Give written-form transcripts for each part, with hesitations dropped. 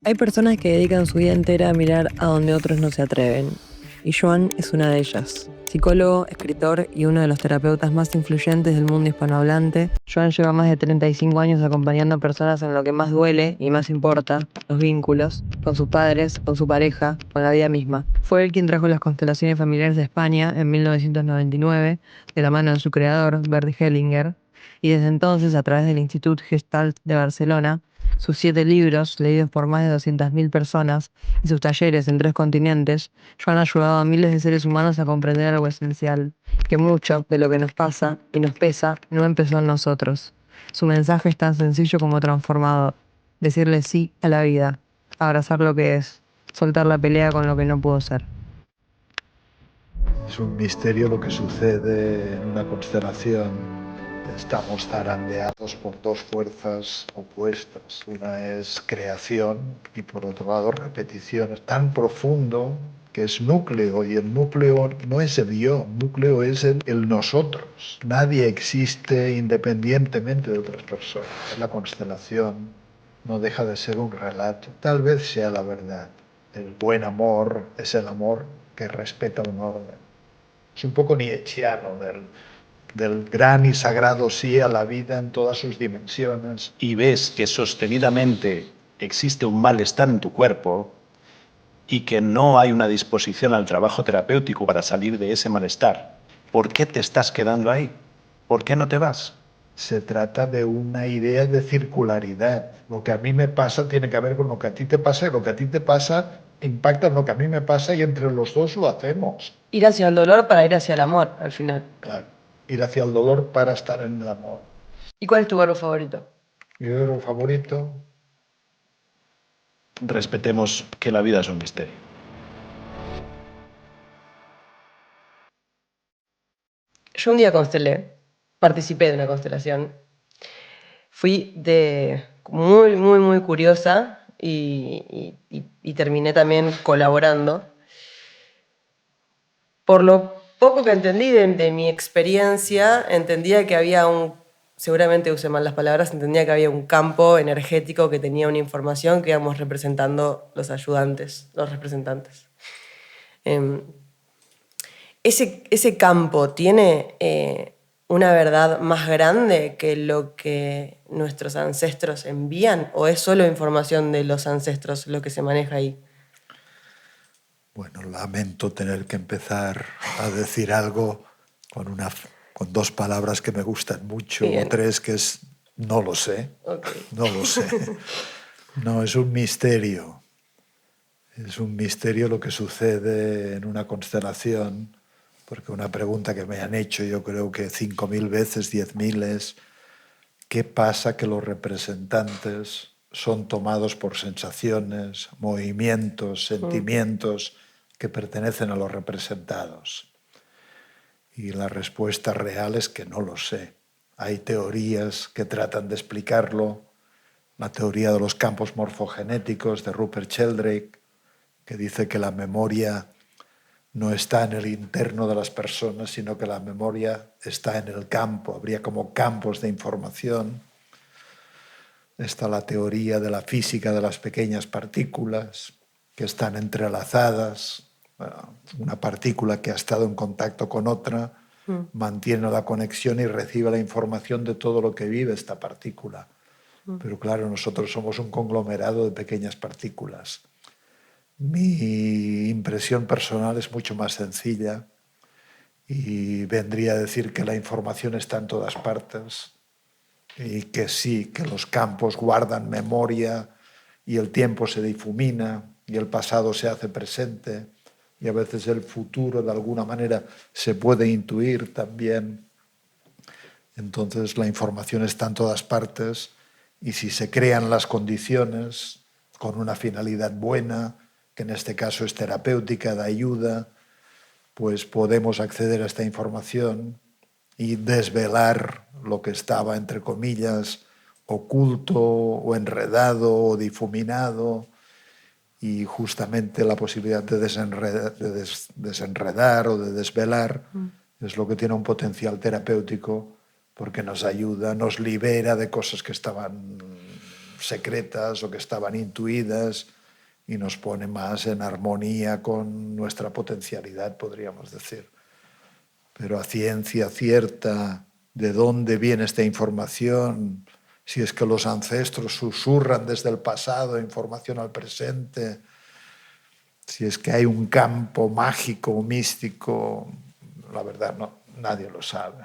Hay personas que dedican su vida entera a mirar a donde otros no se atreven, y Joan es una de ellas. Psicólogo, escritor y uno de los terapeutas más influyentes del mundo hispanohablante, Joan lleva más de 35 años acompañando a personas en lo que más duele y más importa, los vínculos, con sus padres, con su pareja, con la vida misma. Fue él quien trajo las constelaciones familiares de España en 1999, de la mano de su creador, Bert Hellinger, y desde entonces, a través del Institut Gestalt de Barcelona, sus 7 libros, leídos por más de 200.000 personas, y sus talleres en 3 continentes, Joan ha ayudado a miles de seres humanos a comprender algo esencial, que mucho de lo que nos pasa y nos pesa no empezó en nosotros. Su mensaje es tan sencillo como transformador: decirle sí a la vida, abrazar lo que es, soltar la pelea con lo que no pudo ser. Es un misterio lo que sucede en una constelación. Estamos zarandeados por dos fuerzas opuestas. Una es creación y por otro lado repetición. Es tan profundo que es núcleo, y el núcleo no es el yo, el núcleo es el nosotros. Nadie existe independientemente de otras personas. La constelación no deja de ser un relato. Tal vez sea la verdad. El buen amor es el amor que respeta un orden. Es un poco nietzscheano del gran y sagrado sí a la vida en todas sus dimensiones. Y ves que sostenidamente existe un malestar en tu cuerpo y que no hay una disposición al trabajo terapéutico para salir de ese malestar, ¿por qué te estás quedando ahí? ¿Por qué no te vas? Se trata de una idea de circularidad. Lo que a mí me pasa tiene que ver con lo que a ti te pasa, y lo que a ti te pasa impacta en lo que a mí me pasa, y entre los dos lo hacemos. Ir hacia el dolor para ir hacia el amor, al final. Claro, ir hacia el dolor para estar en el amor. ¿Y cuál es tu verbo favorito? Mi héroe favorito, Respetemos que la vida es un misterio. Yo un día constelé, participé de una constelación. Fui muy curiosa y terminé también colaborando. Por lo poco que entendí de mi experiencia, entendía que había seguramente usé mal las palabras, entendía que había un campo energético que tenía una información que íbamos representando los ayudantes, los representantes. Em, ese campo tiene una verdad más grande que lo que nuestros ancestros envían, ¿o es solo información de los ancestros lo que se maneja ahí? bueno, lamento tener que empezar a decir algo con dos palabras que me gustan mucho, Bien. o tres, que es no lo sé. Okay. No lo sé. No, es un misterio. Es un misterio lo que sucede en una constelación, porque una pregunta que me han hecho, yo creo que 5.000 veces, 10.000, es ¿qué pasa que los representantes son tomados por sensaciones, movimientos, sentimientos que pertenecen a los representados? Y la respuesta real es que no lo sé. Hay teorías que tratan de explicarlo. La teoría de los campos morfogenéticos de Rupert Sheldrake, que dice que la memoria no está en el interno de las personas, sino que la memoria está en el campo. Habría como campos de información. Está la teoría de la física de las pequeñas partículas, que están entrelazadas. Una partícula que ha estado en contacto con otra mantiene la conexión y recibe la información de todo lo que vive esta partícula. Pero claro, nosotros somos un conglomerado de pequeñas partículas. Mi impresión personal es mucho más sencilla y vendría a decir que la información está en todas partes, y que sí, que los campos guardan memoria y el tiempo se difumina y el pasado se hace presente, y a veces el futuro de alguna manera se puede intuir también. Entonces la información está en todas partes, y si se crean las condiciones con una finalidad buena, que en este caso es terapéutica, de ayuda, pues podemos acceder a esta información y desvelar lo que estaba, entre comillas, oculto o enredado o difuminado, y justamente la posibilidad de desenredar o de desvelar es lo que tiene un potencial terapéutico, porque nos ayuda, nos libera de cosas que estaban secretas o que estaban intuidas, y nos pone más en armonía con nuestra potencialidad, podríamos decir. Pero a ciencia cierta, ¿de dónde viene esta información? Si es que los ancestros susurran desde el pasado información al presente, si es que hay un campo mágico o místico, la verdad no, nadie lo sabe.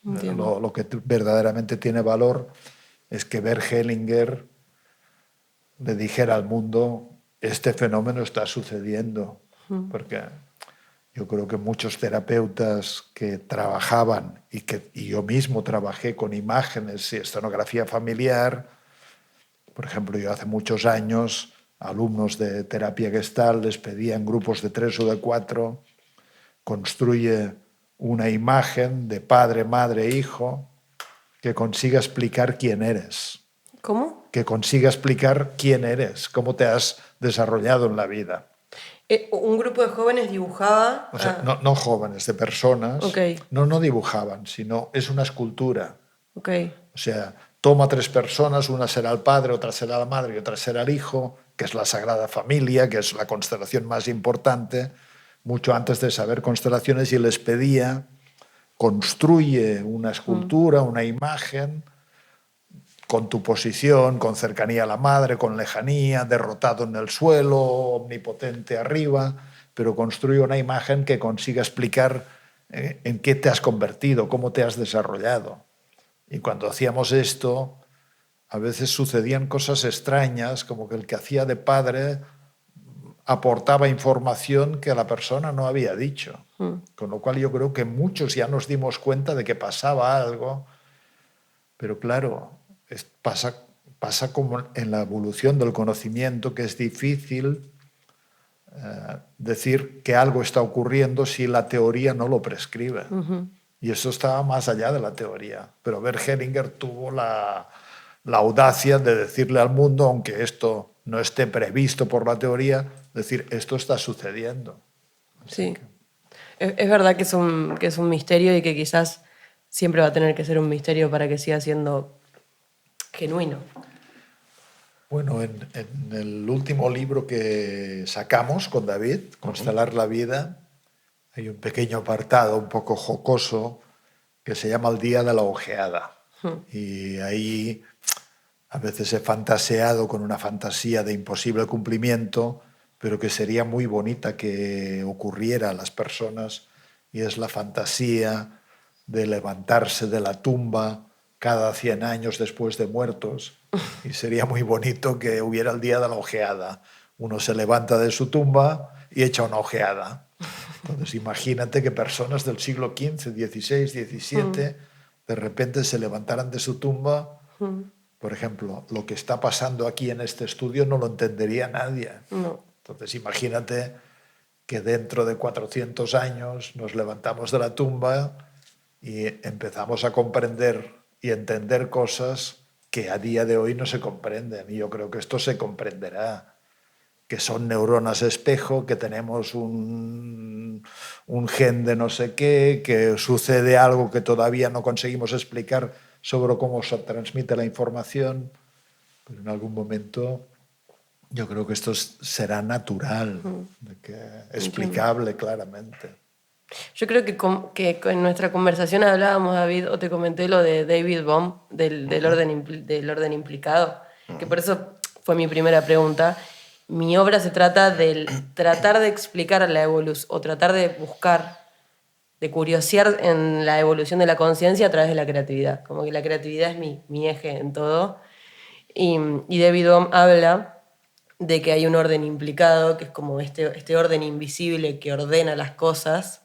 Lo que verdaderamente tiene valor es que Bert Hellinger le dijera al mundo, este fenómeno está sucediendo, porque yo creo que muchos terapeutas que trabajaban y yo mismo trabajé con imágenes y escenografía familiar, por ejemplo, yo hace muchos años, alumnos de terapia Gestalt les pedía en grupos de 3 o de 4, construye una imagen de padre, madre, hijo que consiga explicar quién eres. ¿Cómo? Que consiga explicar quién eres, cómo te has desarrollado en la vida. Un grupo de jóvenes dibujaba... O sea, no jóvenes, de personas. Okay. No dibujaban, sino es una escultura. Okay. O sea, toma 3 personas, una será el padre, otra será la madre y otra será el hijo, que es la Sagrada Familia, que es la constelación más importante, mucho antes de saber constelaciones, y les pedía, construye una escultura, una imagen, con tu posición, con cercanía a la madre, con lejanía, derrotado en el suelo, omnipotente arriba, pero construye una imagen que consiga explicar en qué te has convertido, cómo te has desarrollado. Y cuando hacíamos esto, a veces sucedían cosas extrañas, como que el que hacía de padre aportaba información que la persona no había dicho. Con lo cual yo creo que muchos ya nos dimos cuenta de que pasaba algo, pero claro, pasa como en la evolución del conocimiento, que es difícil decir que algo está ocurriendo si la teoría no lo prescribe. Y eso estaba más allá de la teoría. Pero Bert Hellinger tuvo la audacia de decirle al mundo, aunque esto no esté previsto por la teoría, decir, esto está sucediendo. Sí. Es verdad que es un misterio y que quizás siempre va a tener que ser un misterio para que siga siendo genuino. Bueno, en el último libro que sacamos con David, Constelar la vida, hay un pequeño apartado un poco jocoso que se llama El día de la ojeada. Y ahí a veces he fantaseado con una fantasía de imposible cumplimiento, pero que sería muy bonita que ocurriera a las personas, y es la fantasía de levantarse de la tumba cada 100 años después de muertos. Y sería muy bonito que hubiera el día de la ojeada. Uno se levanta de su tumba y echa una ojeada. Entonces imagínate que personas del siglo XV, XVI, XVII de repente se levantaran de su tumba. Por ejemplo, lo que está pasando aquí en este estudio no lo entendería nadie. No. Entonces imagínate que dentro de 400 años nos levantamos de la tumba y empezamos a comprender y entender cosas que a día de hoy no se comprenden. Y yo creo que esto se comprenderá, que son neuronas espejo, que tenemos un gen de no sé qué, que sucede algo que todavía no conseguimos explicar sobre cómo se transmite la información, pero en algún momento yo creo que esto será natural, explicable claramente. Yo creo que en nuestra conversación hablábamos, David, o te comenté lo de David Bohm, del orden implicado, que por eso fue mi primera pregunta. Mi obra se trata del tratar de explicar la evolución, o tratar de buscar, de curiosear en la evolución de la conciencia a través de la creatividad. Como que la creatividad es mi eje en todo. Y David Bohm habla de que hay un orden implicado, que es como este orden invisible que ordena las cosas,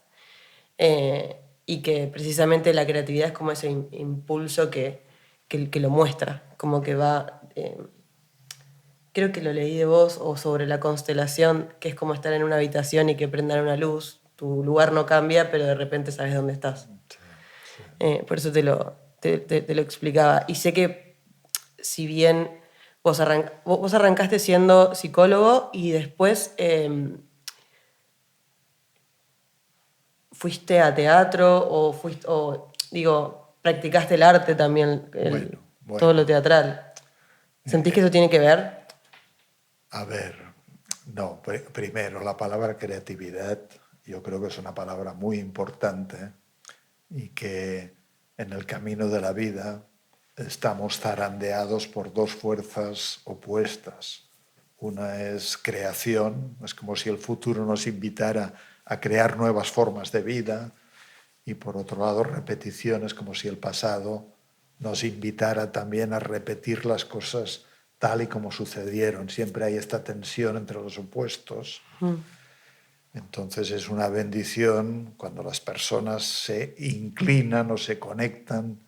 y que precisamente la creatividad es como ese impulso que lo muestra, como que va... creo que lo leí de vos, o sobre la constelación, que es como estar en una habitación y que prendan una luz. Tu lugar no cambia, pero de repente sabes dónde estás. Por eso te lo explicaba. Y sé que si bien vos arrancaste siendo psicólogo y después fuiste a teatro o practicaste el arte también, Bueno. todo lo teatral. ¿Sentís que eso tiene que ver? A ver, No, primero, la palabra creatividad yo creo que es una palabra muy importante y que en el camino de la vida estamos zarandeados por dos fuerzas opuestas. Una es creación, es como si el futuro nos invitara a crear nuevas formas de vida, y por otro lado repetición, es como si el pasado nos invitara también a repetir las cosas tal y como sucedieron. Siempre hay esta tensión entre los opuestos. Entonces es una bendición cuando las personas se inclinan o se conectan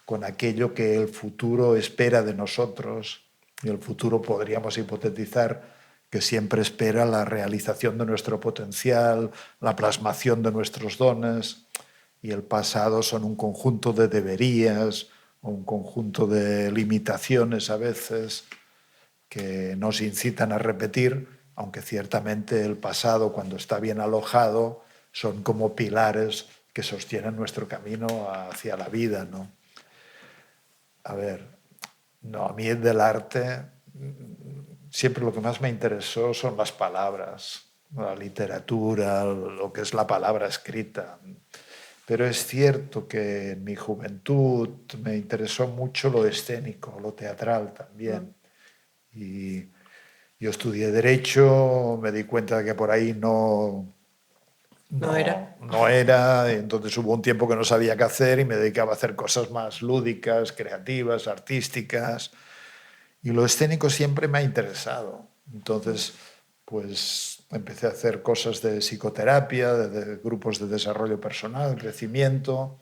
con aquello que el futuro espera de nosotros, y el futuro podríamos hipotetizar que siempre espera la realización de nuestro potencial, la plasmación de nuestros dones, y el pasado son un conjunto de deberías o un conjunto de limitaciones a veces que nos incitan a repetir, aunque ciertamente el pasado, cuando está bien alojado, son como pilares que sostienen nuestro camino hacia la vida, ¿no? A ver, no, a mí del arte siempre lo que más me interesó son las palabras, la literatura, lo que es la palabra escrita. Pero es cierto que en mi juventud me interesó mucho lo escénico, lo teatral también. Y yo estudié Derecho, me di cuenta de que por ahí no era, entonces hubo un tiempo que no sabía qué hacer y me dedicaba a hacer cosas más lúdicas, creativas, artísticas, y lo escénico siempre me ha interesado. Entonces, pues empecé a hacer cosas de psicoterapia, de grupos de desarrollo personal, crecimiento,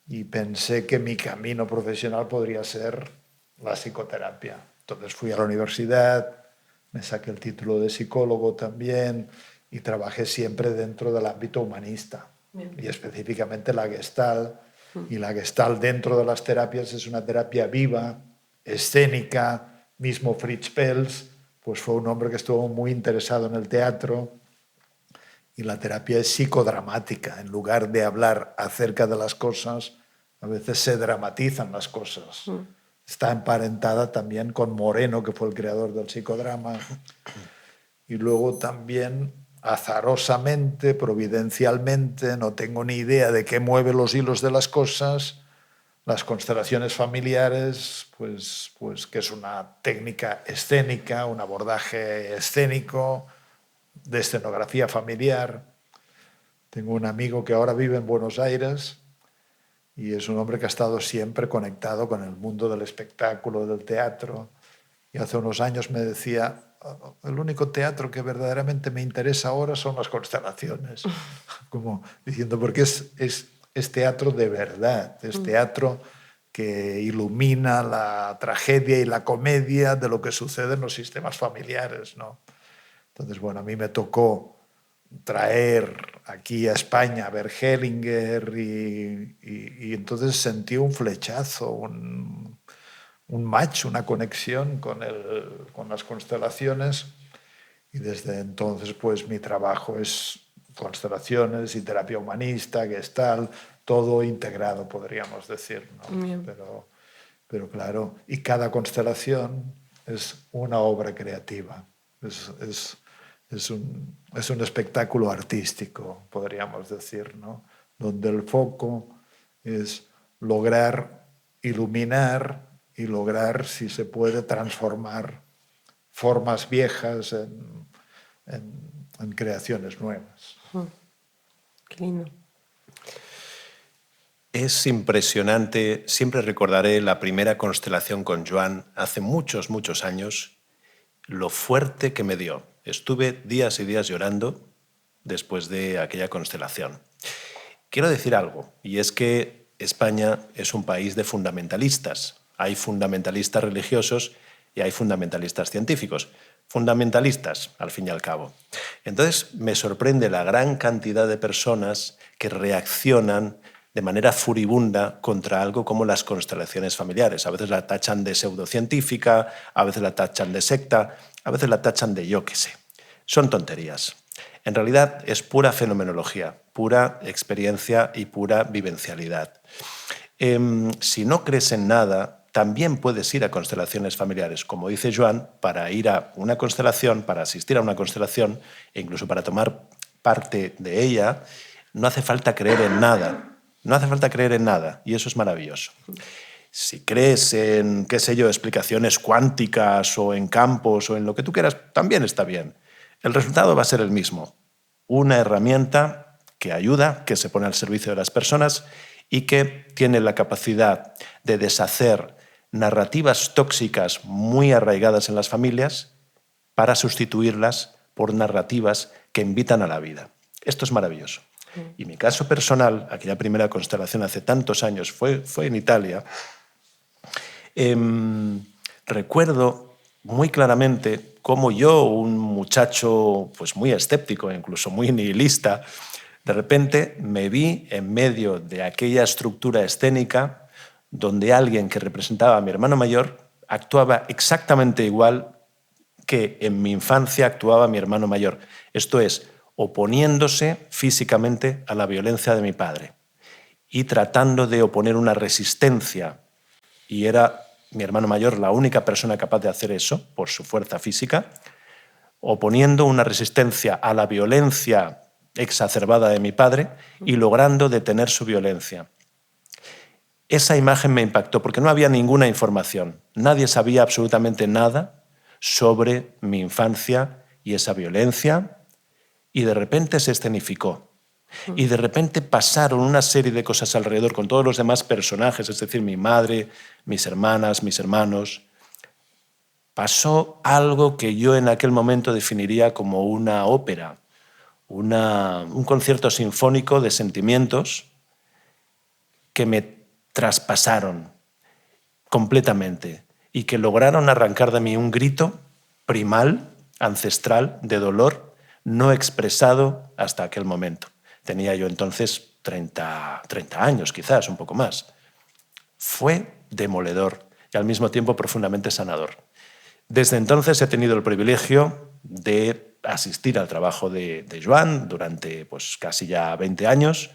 y pensé que mi camino profesional podría ser la psicoterapia. Entonces fui a la universidad, me saqué el título de psicólogo también, y trabajé siempre dentro del ámbito humanista. Bien. Y específicamente la Gestalt. Y la Gestalt dentro de las terapias es una terapia viva, escénica. Mismo Fritz Perls pues fue un hombre que estuvo muy interesado en el teatro, y la terapia es psicodramática. En lugar de hablar acerca de las cosas, a veces se dramatizan las cosas. Está emparentada también con Moreno, que fue el creador del psicodrama. Y luego también, azarosamente, providencialmente, no tengo ni idea de qué mueve los hilos de las cosas, las constelaciones familiares, pues que es una técnica escénica, un abordaje escénico de escenografía familiar. Tengo un amigo que ahora vive en Buenos Aires y es un hombre que ha estado siempre conectado con el mundo del espectáculo, del teatro. Y hace unos años me decía, el único teatro que verdaderamente me interesa ahora son las constelaciones. Como diciendo, porque es teatro de verdad, es teatro que ilumina la tragedia y la comedia de lo que sucede en los sistemas familiares, ¿no? Entonces, bueno, a mí me tocó traer aquí a España a Bergelinger y entonces sentí un flechazo, un match, una conexión con las constelaciones, y desde entonces pues mi trabajo es constelaciones y terapia humanista, Gestalt, todo integrado, podríamos decir, ¿no? Pero claro, y cada constelación es una obra creativa, es un espectáculo artístico, podríamos decir, ¿no? Donde el foco es lograr iluminar y lograr, si se puede, transformar formas viejas en creaciones nuevas. Qué lindo. Es impresionante, siempre recordaré la primera constelación con Joan hace muchos, muchos años, lo fuerte que me dio. Estuve días y días llorando después de aquella constelación. Quiero decir algo, y es que España es un país de fundamentalistas. Hay fundamentalistas religiosos y hay fundamentalistas científicos. Fundamentalistas, al fin y al cabo. Entonces, me sorprende la gran cantidad de personas que reaccionan de manera furibunda contra algo como las constelaciones familiares. A veces la tachan de pseudocientífica, a veces la tachan de secta, a veces la tachan de yo qué sé. Son tonterías. En realidad es pura fenomenología, pura experiencia y pura vivencialidad. Si no crees en nada, también puedes ir a constelaciones familiares. Como dice Joan, para ir a una constelación, para asistir a una constelación, e incluso para tomar parte de ella, no hace falta creer en nada. No hace falta creer en nada, y eso es maravilloso. Si crees en, qué sé yo, explicaciones cuánticas o en campos o en lo que tú quieras, también está bien. El resultado va a ser el mismo. Una herramienta que ayuda, que se pone al servicio de las personas y que tiene la capacidad de deshacer narrativas tóxicas muy arraigadas en las familias para sustituirlas por narrativas que invitan a la vida. Esto es maravilloso. Y mi caso personal, aquella primera constelación hace tantos años, fue en Italia. Recuerdo muy claramente cómo yo, un muchacho pues muy escéptico, incluso muy nihilista, de repente me vi en medio de aquella estructura escénica donde alguien que representaba a mi hermano mayor actuaba exactamente igual que en mi infancia actuaba mi hermano mayor. Esto es, oponiéndose físicamente a la violencia de mi padre y tratando de oponer una resistencia. Y era mi hermano mayor la única persona capaz de hacer eso, por su fuerza física, oponiendo una resistencia a la violencia exacerbada de mi padre y logrando detener su violencia. Esa imagen me impactó porque no había ninguna información. Nadie sabía absolutamente nada sobre mi infancia y esa violencia, y de repente se escenificó. Y de repente pasaron una serie de cosas alrededor con todos los demás personajes, es decir, mi madre, mis hermanas, mis hermanos. Pasó algo que yo en aquel momento definiría como una ópera, un concierto sinfónico de sentimientos que me traspasaron completamente y que lograron arrancar de mí un grito primal, ancestral, de dolor, no expresado hasta aquel momento. Tenía yo entonces 30 años, quizás, un poco más. Fue demoledor y al mismo tiempo profundamente sanador. Desde entonces he tenido el privilegio de asistir al trabajo de Joan durante pues, casi ya 20 años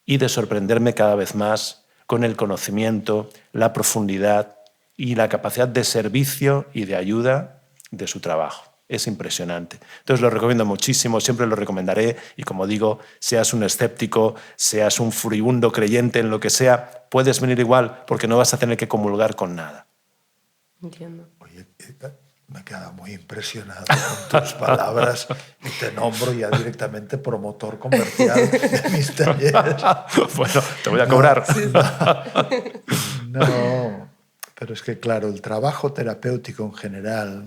y de sorprenderme cada vez más con el conocimiento, la profundidad y la capacidad de servicio y de ayuda de su trabajo. Es impresionante. Entonces lo recomiendo muchísimo, siempre lo recomendaré y como digo, seas un escéptico, seas un furibundo creyente en lo que sea, puedes venir igual porque no vas a tener que comulgar con nada. Entiendo. Oye, me he quedado muy impresionado con tus palabras y te nombro ya directamente promotor comercial de mis talleres. Bueno, te voy a cobrar. No, pero es que claro, el trabajo terapéutico en general,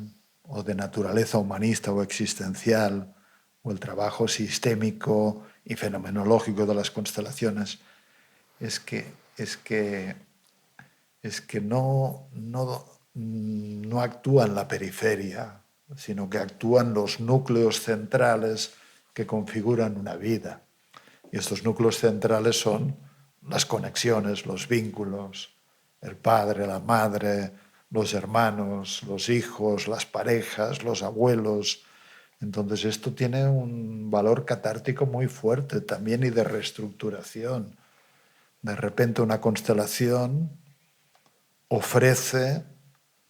o de naturaleza humanista o existencial, o el trabajo sistémico y fenomenológico de las constelaciones, es que no actúa en la periferia, sino que actúan los núcleos centrales que configuran una vida. Y estos núcleos centrales son las conexiones, los vínculos, el padre, la madre, los hermanos, los hijos, las parejas, los abuelos. Entonces esto tiene un valor catártico muy fuerte también y de reestructuración. De repente una constelación ofrece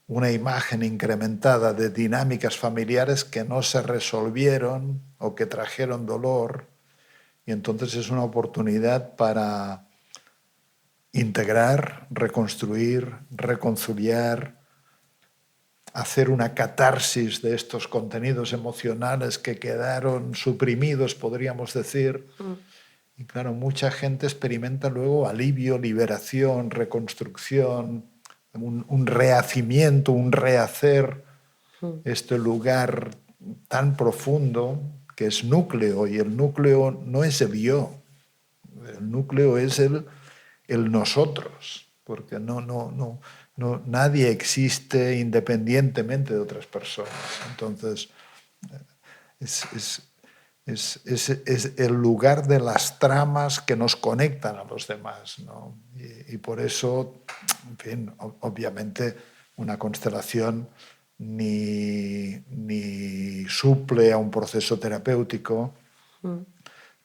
una imagen incrementada de dinámicas familiares que no se resolvieron o que trajeron dolor, y entonces es una oportunidad para integrar, reconstruir, reconciliar, hacer una catarsis de estos contenidos emocionales que quedaron suprimidos, podríamos decir. Y claro, mucha gente experimenta luego alivio, liberación, reconstrucción, un rehacimiento, un rehacer, este lugar tan profundo que es núcleo, y el núcleo no es el yo, el núcleo es el nosotros, porque nadie existe independientemente de otras personas. Entonces, es el lugar de las tramas que nos conectan a los demás, ¿no? Y por eso, en fin, obviamente una constelación ni suple a un proceso terapéutico,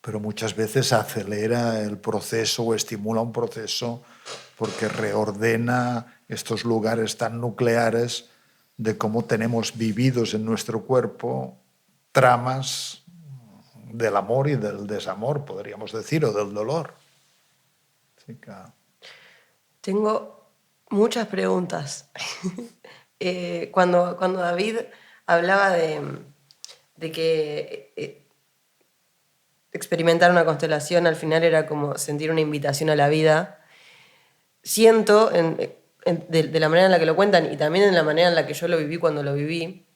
pero muchas veces acelera el proceso o estimula un proceso porque reordena estos lugares tan nucleares de cómo tenemos vividos en nuestro cuerpo tramas del amor y del desamor, podríamos decir, o del dolor. Así que... Tengo muchas preguntas. Cuando David hablaba de que experimentar una constelación al final era como sentir una invitación a la vida, siento, de la manera en la que lo cuentan y también en la manera en la que yo lo viví cuando lo viví,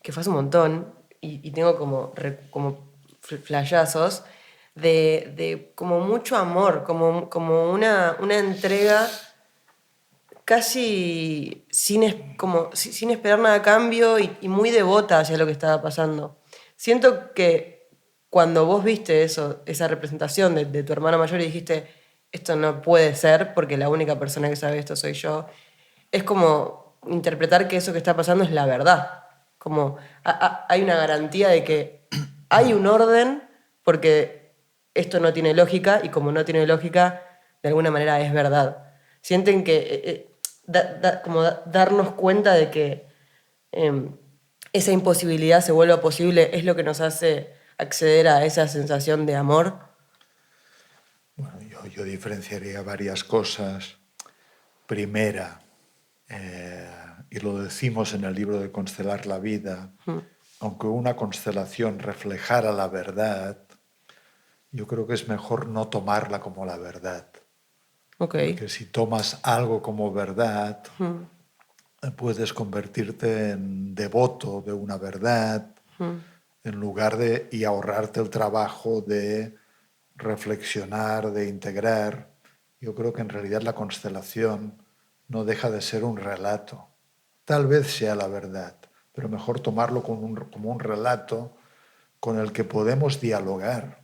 que fue hace un montón, y tengo como flashazos de como mucho amor, como una entrega casi sin esperar nada a cambio y muy devota hacia lo que estaba pasando. Siento que cuando vos viste eso, esa representación de tu hermana mayor y dijiste, esto no puede ser porque la única persona que sabe esto soy yo, es como interpretar que eso que está pasando es la verdad. Como hay una garantía de que hay un orden porque esto no tiene lógica y como no tiene lógica, de alguna manera es verdad. Sienten que darnos cuenta de que esa imposibilidad se vuelva posible es lo que nos hace acceder a esa sensación de amor. Bueno, yo diferenciaría varias cosas. Primera, y lo decimos en el libro de Constelar la Vida, aunque una constelación reflejara la verdad, yo creo que es mejor no tomarla como la verdad. Okay. Porque si tomas algo como verdad, puedes convertirte en devoto de una verdad, en lugar de y ahorrarte el trabajo de reflexionar, de integrar. Yo creo que en realidad la constelación no deja de ser un relato. Tal vez sea la verdad, pero mejor tomarlo como un relato con el que podemos dialogar.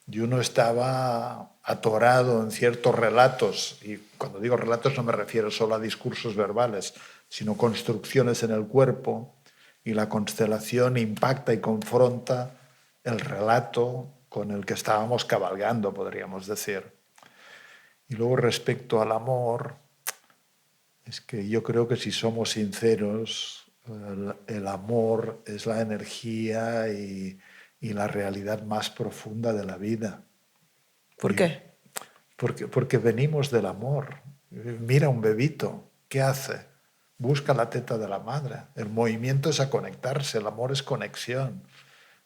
Yo no estaba atorado en ciertos relatos, y cuando digo relatos no me refiero solo a discursos verbales, sino construcciones en el cuerpo, y la constelación impacta y confronta el relato con el que estábamos cabalgando, podríamos decir. Y luego respecto al amor, es que yo creo que si somos sinceros, el amor es la energía y la realidad más profunda de la vida. ¿Por qué? Porque venimos del amor. Mira un bebito, ¿qué hace? Busca la teta de la madre. El movimiento es a conectarse, el amor es conexión.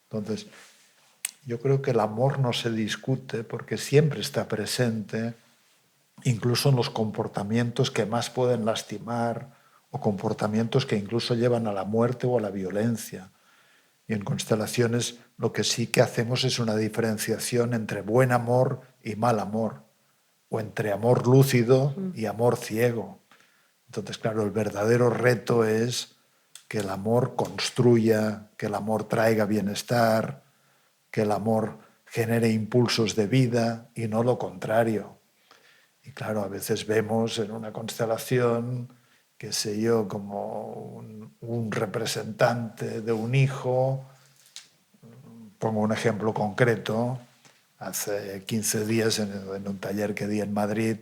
Entonces, yo creo que el amor no se discute porque siempre está presente, incluso en los comportamientos que más pueden lastimar o comportamientos que incluso llevan a la muerte o a la violencia. Y en constelaciones lo que sí que hacemos es una diferenciación entre buen amor y mal amor, o entre amor lúcido y amor ciego. Entonces, claro, el verdadero reto es que el amor construya, que el amor traiga bienestar, que el amor genere impulsos de vida y no lo contrario. Y claro, a veces vemos en una constelación, qué sé yo, como un representante de un hijo. Pongo un ejemplo concreto. Hace 15 días en un taller que di en Madrid,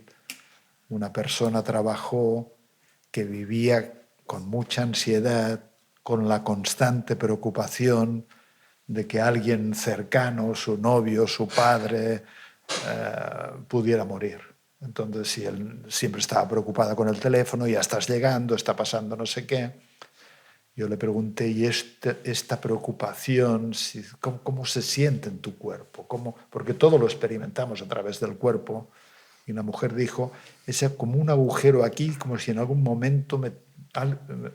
una persona trabajó que vivía con mucha ansiedad, con la constante preocupación de que alguien cercano, su novio, su padre, pudiera morir. Entonces, si él siempre estaba preocupada con el teléfono, ya estás llegando, está pasando no sé qué. Yo le pregunté, ¿y esta preocupación, cómo se siente en tu cuerpo? Porque todo lo experimentamos a través del cuerpo. Y la mujer dijo, es como un agujero aquí, como si en algún momento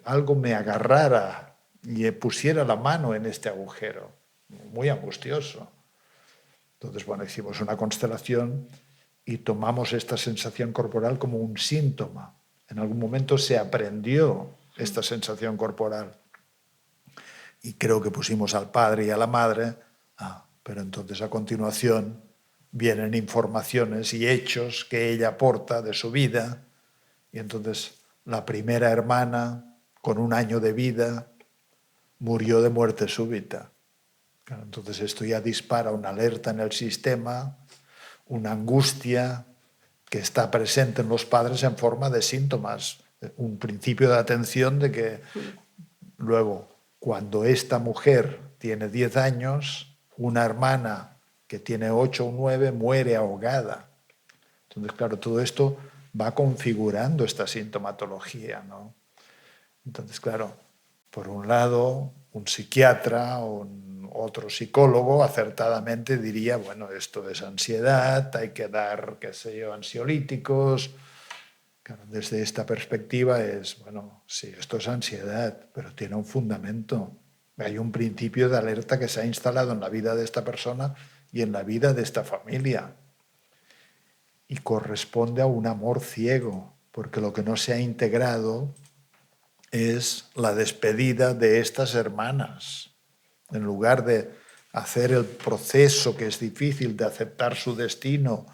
algo me agarrara y pusiera la mano en este agujero. Muy angustioso. Entonces, bueno, hicimos una constelación y tomamos esta sensación corporal como un síntoma. En algún momento se aprendió esta sensación corporal. Y creo que pusimos al padre y a la madre, pero entonces a continuación vienen informaciones y hechos que ella aporta de su vida, y entonces la primera hermana, con 1 año de vida, murió de muerte súbita. Entonces esto ya dispara una alerta en el sistema, una angustia, que está presente en los padres en forma de síntomas. Un principio de atención de que luego, cuando esta mujer tiene 10 años, una hermana que tiene 8 o 9 muere ahogada. Entonces, claro, todo esto va configurando esta sintomatología, ¿no? Entonces, claro, por un lado, un psiquiatra o otro psicólogo acertadamente diría, bueno, esto es ansiedad, hay que dar, qué sé yo, ansiolíticos. Claro, desde esta perspectiva es, bueno, sí, esto es ansiedad, pero tiene un fundamento. Hay un principio de alerta que se ha instalado en la vida de esta persona y en la vida de esta familia. Y corresponde a un amor ciego, porque lo que no se ha integrado es la despedida de estas hermanas. En lugar de hacer el proceso que es difícil de aceptar su destino,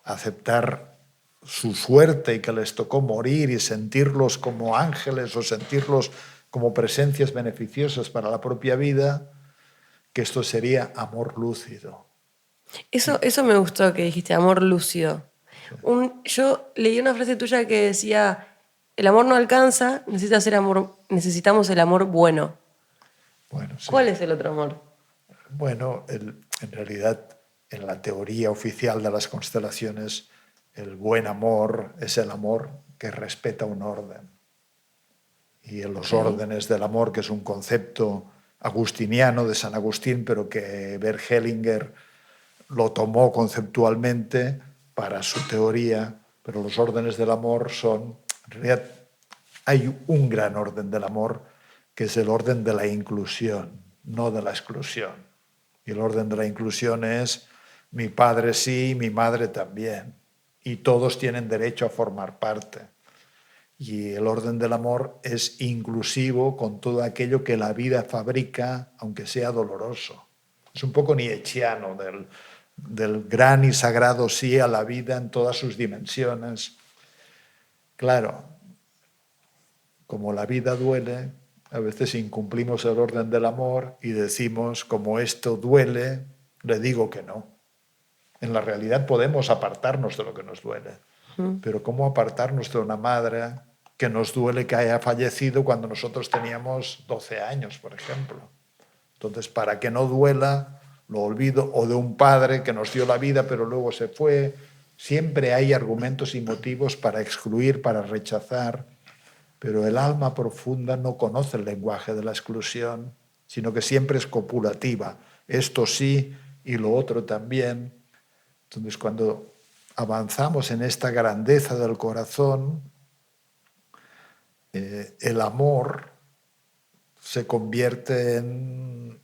aceptar su suerte y que les tocó morir y sentirlos como ángeles o sentirlos como presencias beneficiosas para la propia vida, que esto sería amor lúcido. Eso me gustó que dijiste, amor lúcido. Yo leí una frase tuya que decía, el amor no alcanza, necesitamos el amor bueno. Bueno, sí. ¿Cuál es el otro amor? Bueno, en realidad, en la teoría oficial de las constelaciones, el buen amor es el amor que respeta un orden. Y en los órdenes del amor, que es un concepto agustiniano de San Agustín, pero que Bert Hellinger lo tomó conceptualmente para su teoría, pero los órdenes del amor son, en realidad, hay un gran orden del amor, que es el orden de la inclusión, no de la exclusión. Y el orden de la inclusión es mi padre sí, mi madre también. Y todos tienen derecho a formar parte. Y el orden del amor es inclusivo con todo aquello que la vida fabrica, aunque sea doloroso. Es un poco nietzscheano del gran y sagrado sí a la vida en todas sus dimensiones. Claro, como la vida duele, a veces incumplimos el orden del amor y decimos, como esto duele, le digo que no. En la realidad podemos apartarnos de lo que nos duele, pero ¿cómo apartarnos de una madre que nos duele que haya fallecido cuando nosotros teníamos 12 años, por ejemplo? Entonces, para que no duela, lo olvido, o de un padre que nos dio la vida pero luego se fue. Siempre hay argumentos y motivos para excluir, para rechazar, pero el alma profunda no conoce el lenguaje de la exclusión, sino que siempre es copulativa. Esto sí y lo otro también. Entonces, cuando avanzamos en esta grandeza del corazón, el amor se convierte en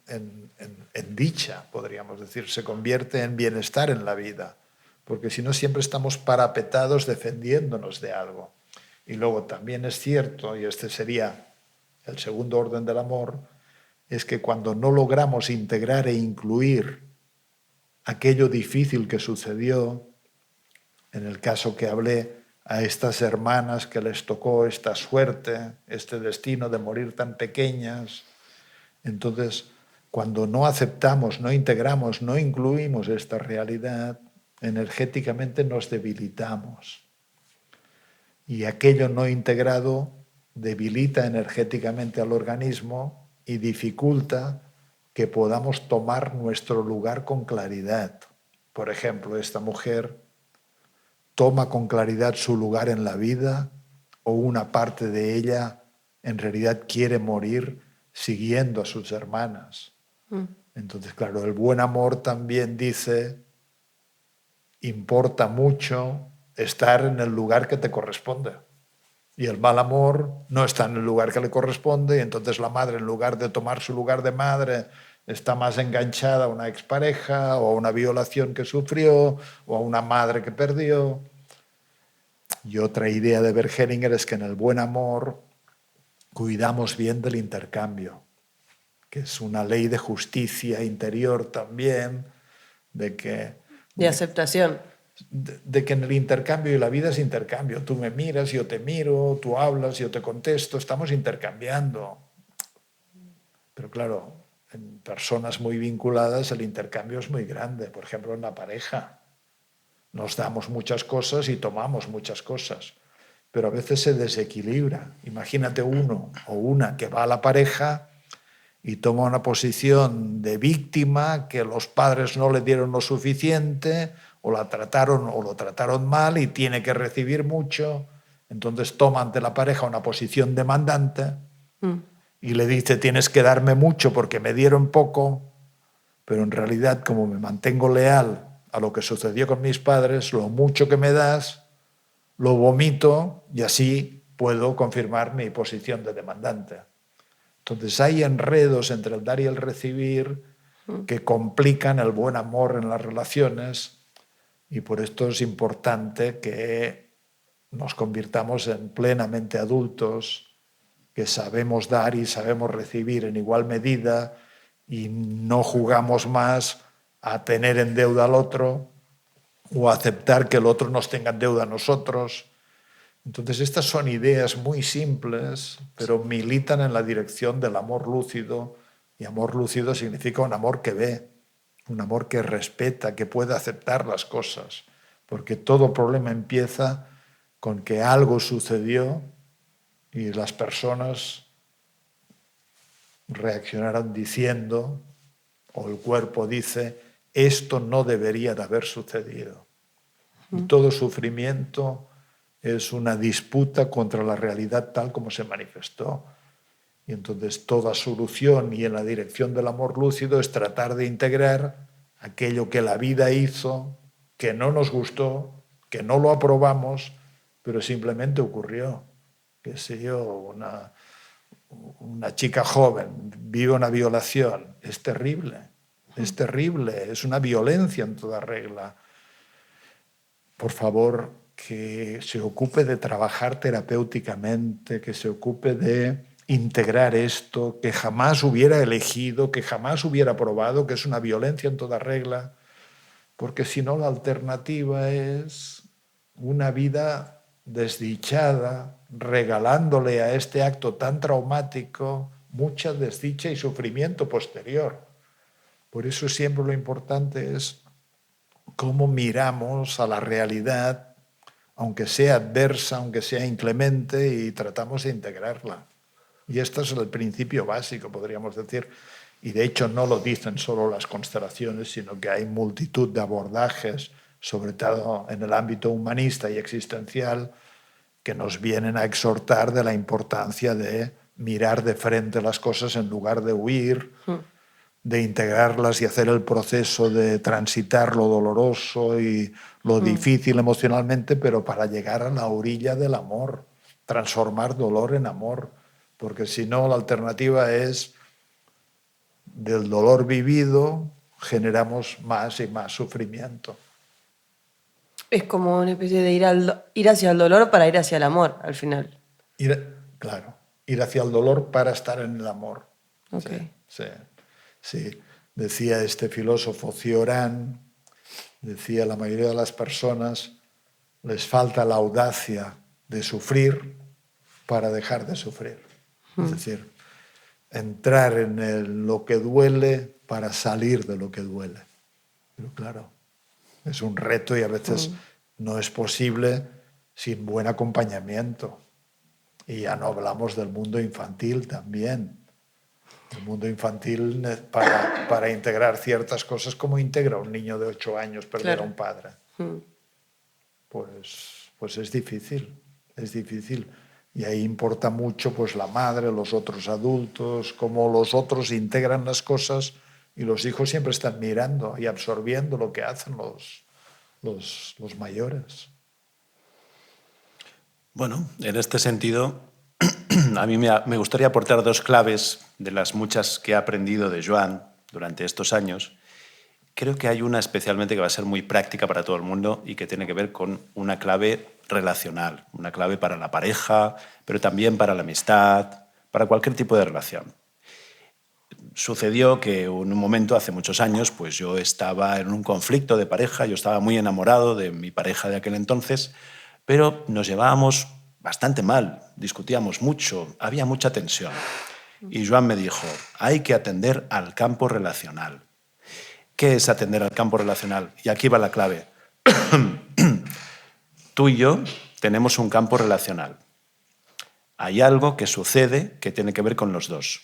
dicha, podríamos decir, se convierte en bienestar en la vida, porque si no siempre estamos parapetados defendiéndonos de algo. Y luego también es cierto, y este sería el segundo orden del amor, es que cuando no logramos integrar e incluir aquello difícil que sucedió, en el caso que hablé, a estas hermanas que les tocó esta suerte, este destino de morir tan pequeñas, entonces, cuando no aceptamos, no integramos, no incluimos esta realidad, energéticamente nos debilitamos. Y aquello no integrado debilita energéticamente al organismo y dificulta que podamos tomar nuestro lugar con claridad. Por ejemplo, esta mujer toma con claridad su lugar en la vida o una parte de ella en realidad quiere morir siguiendo a sus hermanas. Entonces, claro, el buen amor también dice, importa mucho estar en el lugar que te corresponde. Y el mal amor no está en el lugar que le corresponde, y entonces la madre, en lugar de tomar su lugar de madre, está más enganchada a una expareja o a una violación que sufrió o a una madre que perdió. Y otra idea de Bert Hellinger es que en el buen amor cuidamos bien del intercambio, que es una ley de justicia interior también, de aceptación. De que en el intercambio, y la vida es intercambio, tú me miras, yo te miro, tú hablas, yo te contesto, estamos intercambiando. Pero claro, en personas muy vinculadas el intercambio es muy grande, por ejemplo en la pareja. nos damos muchas cosas y tomamos muchas cosas, pero a veces se desequilibra. Imagínate uno o una que va a la pareja y toma una posición de víctima, que los padres no le dieron lo suficiente o la trataron o lo trataron mal y tiene que recibir mucho. Entonces toma ante la pareja una posición demandante y le dice: tienes que darme mucho porque me dieron poco, pero en realidad, como me mantengo leal a lo que sucedió con mis padres, lo mucho que me das lo vomito y así puedo confirmar mi posición de demandante. Entonces hay enredos entre el dar y el recibir que complican el buen amor en las relaciones, y por esto es importante que nos convirtamos en plenamente adultos, que sabemos dar y sabemos recibir en igual medida y no jugamos más a tener en deuda al otro o a aceptar que el otro nos tenga en deuda a nosotros. Entonces estas son ideas muy simples, pero militan en la dirección del amor lúcido, y amor lúcido significa un amor que ve, un amor que respeta, que puede aceptar las cosas, porque todo problema empieza con que algo sucedió y las personas reaccionaron diciendo, o el cuerpo dice: esto no debería de haber sucedido. Y todo sufrimiento es una disputa contra la realidad tal como se manifestó. Y entonces toda solución, y en la dirección del amor lúcido, es tratar de integrar aquello que la vida hizo, que no nos gustó, que no lo aprobamos, pero simplemente ocurrió. Qué sé yo, una chica joven vive una violación. Es terrible, es una violencia en toda regla. Por favor, que se ocupe de trabajar terapéuticamente, que se ocupe de integrar esto, que jamás hubiera elegido, que jamás hubiera probado, que es una violencia en toda regla, porque si no la alternativa es una vida desdichada, regalándole a este acto tan traumático mucha desdicha y sufrimiento posterior. Por eso siempre lo importante es cómo miramos a la realidad, aunque sea adversa, aunque sea inclemente, y tratamos de integrarla. Y esto es el principio básico, podríamos decir, y de hecho no lo dicen solo las constelaciones, sino que hay multitud de abordajes, sobre todo en el ámbito humanista y existencial, que nos vienen a exhortar de la importancia de mirar de frente las cosas en lugar de huir, de integrarlas y hacer el proceso de transitar lo doloroso y lo difícil emocionalmente, pero para llegar a la orilla del amor, transformar dolor en amor, porque si no la alternativa es del dolor vivido generamos más y más sufrimiento. Es como una especie de ir hacia el dolor para ir hacia el amor, al final. Ir hacia el dolor para estar en el amor. Okay. Sí. Decía este filósofo Cioran, decía: la mayoría de las personas les falta la audacia de sufrir para dejar de sufrir. Es decir, entrar en lo que duele para salir de lo que duele. Pero claro, es un reto y a veces no es posible sin buen acompañamiento. Y ya no hablamos del mundo infantil también. El mundo infantil, para integrar ciertas cosas, ¿cómo integra un niño de 8 años perder a un padre? Pues es difícil, es difícil. Y ahí importa mucho pues la madre, los otros adultos, cómo los otros integran las cosas, y los hijos siempre están mirando y absorbiendo lo que hacen los mayores. Bueno, en este sentido, a mí me gustaría aportar 2 claves de las muchas que he aprendido de Joan durante estos años. Creo que hay una especialmente que va a ser muy práctica para todo el mundo y que tiene que ver con una clave relacional, una clave para la pareja, pero también para la amistad, para cualquier tipo de relación. Sucedió que en un momento, hace muchos años, pues yo estaba en un conflicto de pareja, yo estaba muy enamorado de mi pareja de aquel entonces, pero nos llevábamos bastante mal, discutíamos mucho, había mucha tensión. Y Joan me dijo: hay que atender al campo relacional. ¿Qué es atender al campo relacional? Y aquí va la clave. Tú y yo tenemos un campo relacional. Hay algo que sucede que tiene que ver con los dos.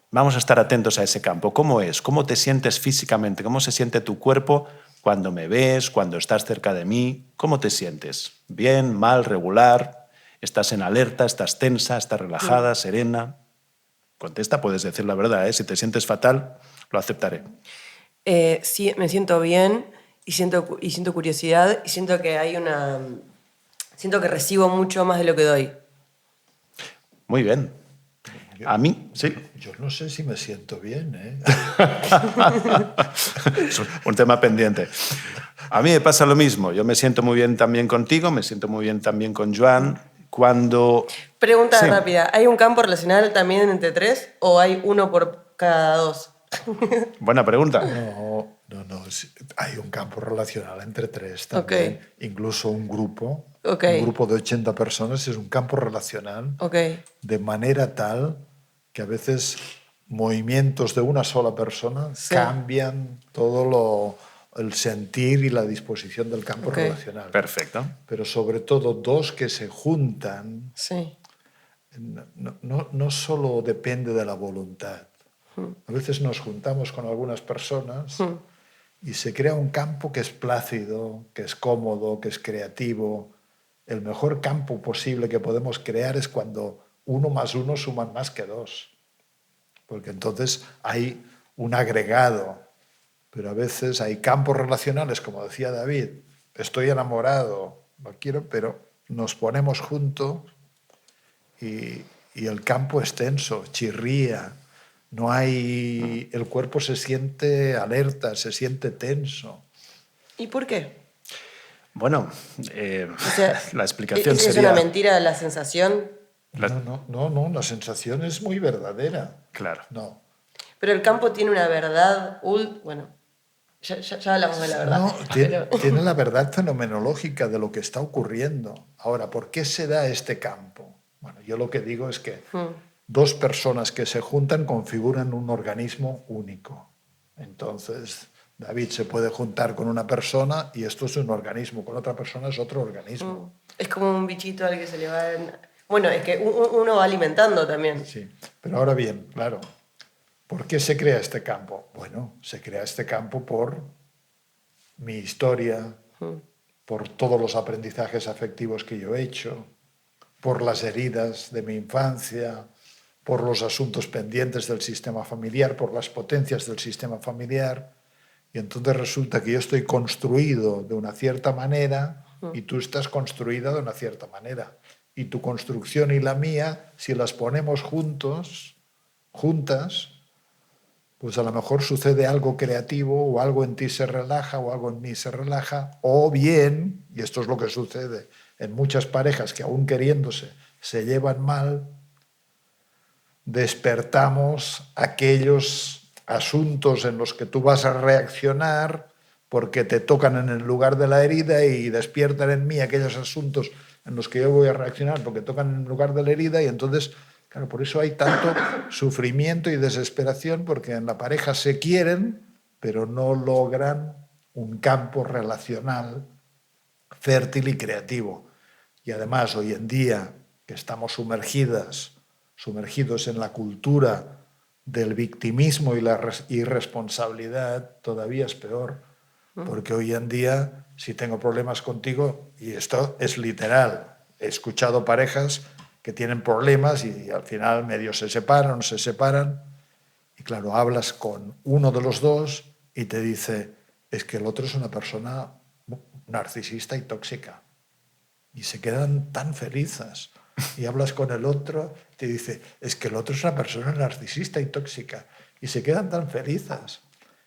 Vamos a estar atentos a ese campo. ¿Cómo es? ¿Cómo te sientes físicamente? ¿Cómo se siente tu cuerpo cuando me ves, cuando estás cerca de mí? ¿Cómo te sientes? ¿Bien, mal, regular? ¿Estás en alerta? ¿Estás tensa? ¿Estás relajada, serena? Contesta, puedes decir la verdad, ¿eh? Si te sientes fatal, lo aceptaré. Sí, me siento bien y siento curiosidad y siento que siento que recibo mucho más de lo que doy. Muy bien. A mí, sí. Yo no sé si me siento bien, ¿eh? Es un tema pendiente. A mí me pasa lo mismo. Yo me siento muy bien también contigo, me siento muy bien también con Joan. Cuando... Pregunta Sí. rápida, ¿hay un campo relacional también entre tres o hay uno por cada dos? Buena pregunta. No. Hay un campo relacional entre tres también. Ok. Incluso un grupo. Ok. Un grupo de 80 personas es un campo relacional. Ok. De manera tal que a veces movimientos de una sola persona Sí. cambian todo el sentir y la disposición del campo Ok. relacional. Perfecto. Pero sobre todo dos que se juntan, Sí. no solo depende de la voluntad. A veces nos juntamos con algunas personas y se crea un campo que es plácido, que es cómodo, que es creativo. El mejor campo posible que podemos crear es cuando 1 más 1 suman más que 2. Porque entonces hay un agregado. Pero a veces hay campos relacionales, como decía David, estoy enamorado, lo quiero, pero nos ponemos juntos y el campo es tenso, chirría. No hay, el cuerpo se siente alerta, se siente tenso. ¿Y por qué? Bueno, O sea, la explicación ¿es sería... una mentira la sensación? No, la sensación es muy verdadera. Claro. No. Pero el campo tiene una verdad... Bueno, ya hablamos de la verdad. No, tiene la verdad fenomenológica de lo que está ocurriendo. Ahora, ¿por qué se da este campo? Bueno, yo lo que digo es que dos personas que se juntan configuran un organismo único. Entonces, David se puede juntar con una persona y esto es un organismo, con otra persona es otro organismo. Es como un bichito al que se le va... Bueno, es que uno va alimentando también. Sí, pero ahora bien, claro, ¿por qué se crea este campo? Bueno, se crea este campo por mi historia, por todos los aprendizajes afectivos que yo he hecho, por las heridas de mi infancia, por los asuntos pendientes del sistema familiar, por las potencias del sistema familiar. Y entonces resulta que yo estoy construido de una cierta manera y tú estás construida de una cierta manera. Y tu construcción y la mía, si las ponemos juntas, pues a lo mejor sucede algo creativo o algo en ti se relaja o algo en mí se relaja. O bien, y esto es lo que sucede en muchas parejas que aún queriéndose se llevan mal, despertamos aquellos asuntos en los que tú vas a reaccionar porque te tocan en el lugar de la herida y despiertan en mí aquellos asuntos en los que yo voy a reaccionar porque tocan en el lugar de la herida y entonces, claro, por eso hay tanto sufrimiento y desesperación porque en la pareja se quieren pero no logran un campo relacional fértil y creativo. Y además hoy en día que estamos sumergidos en la cultura del victimismo y la irresponsabilidad, todavía es peor. Porque hoy en día, si tengo problemas contigo, y esto es literal, he escuchado parejas que tienen problemas y al final medio se separan o se separan, y claro, hablas con uno de los dos y te dice, es que el otro es una persona narcisista y tóxica. Y se quedan tan felices. Y hablas con el otro, te dice, es que el otro es una persona narcisista y tóxica. Y se quedan tan felices.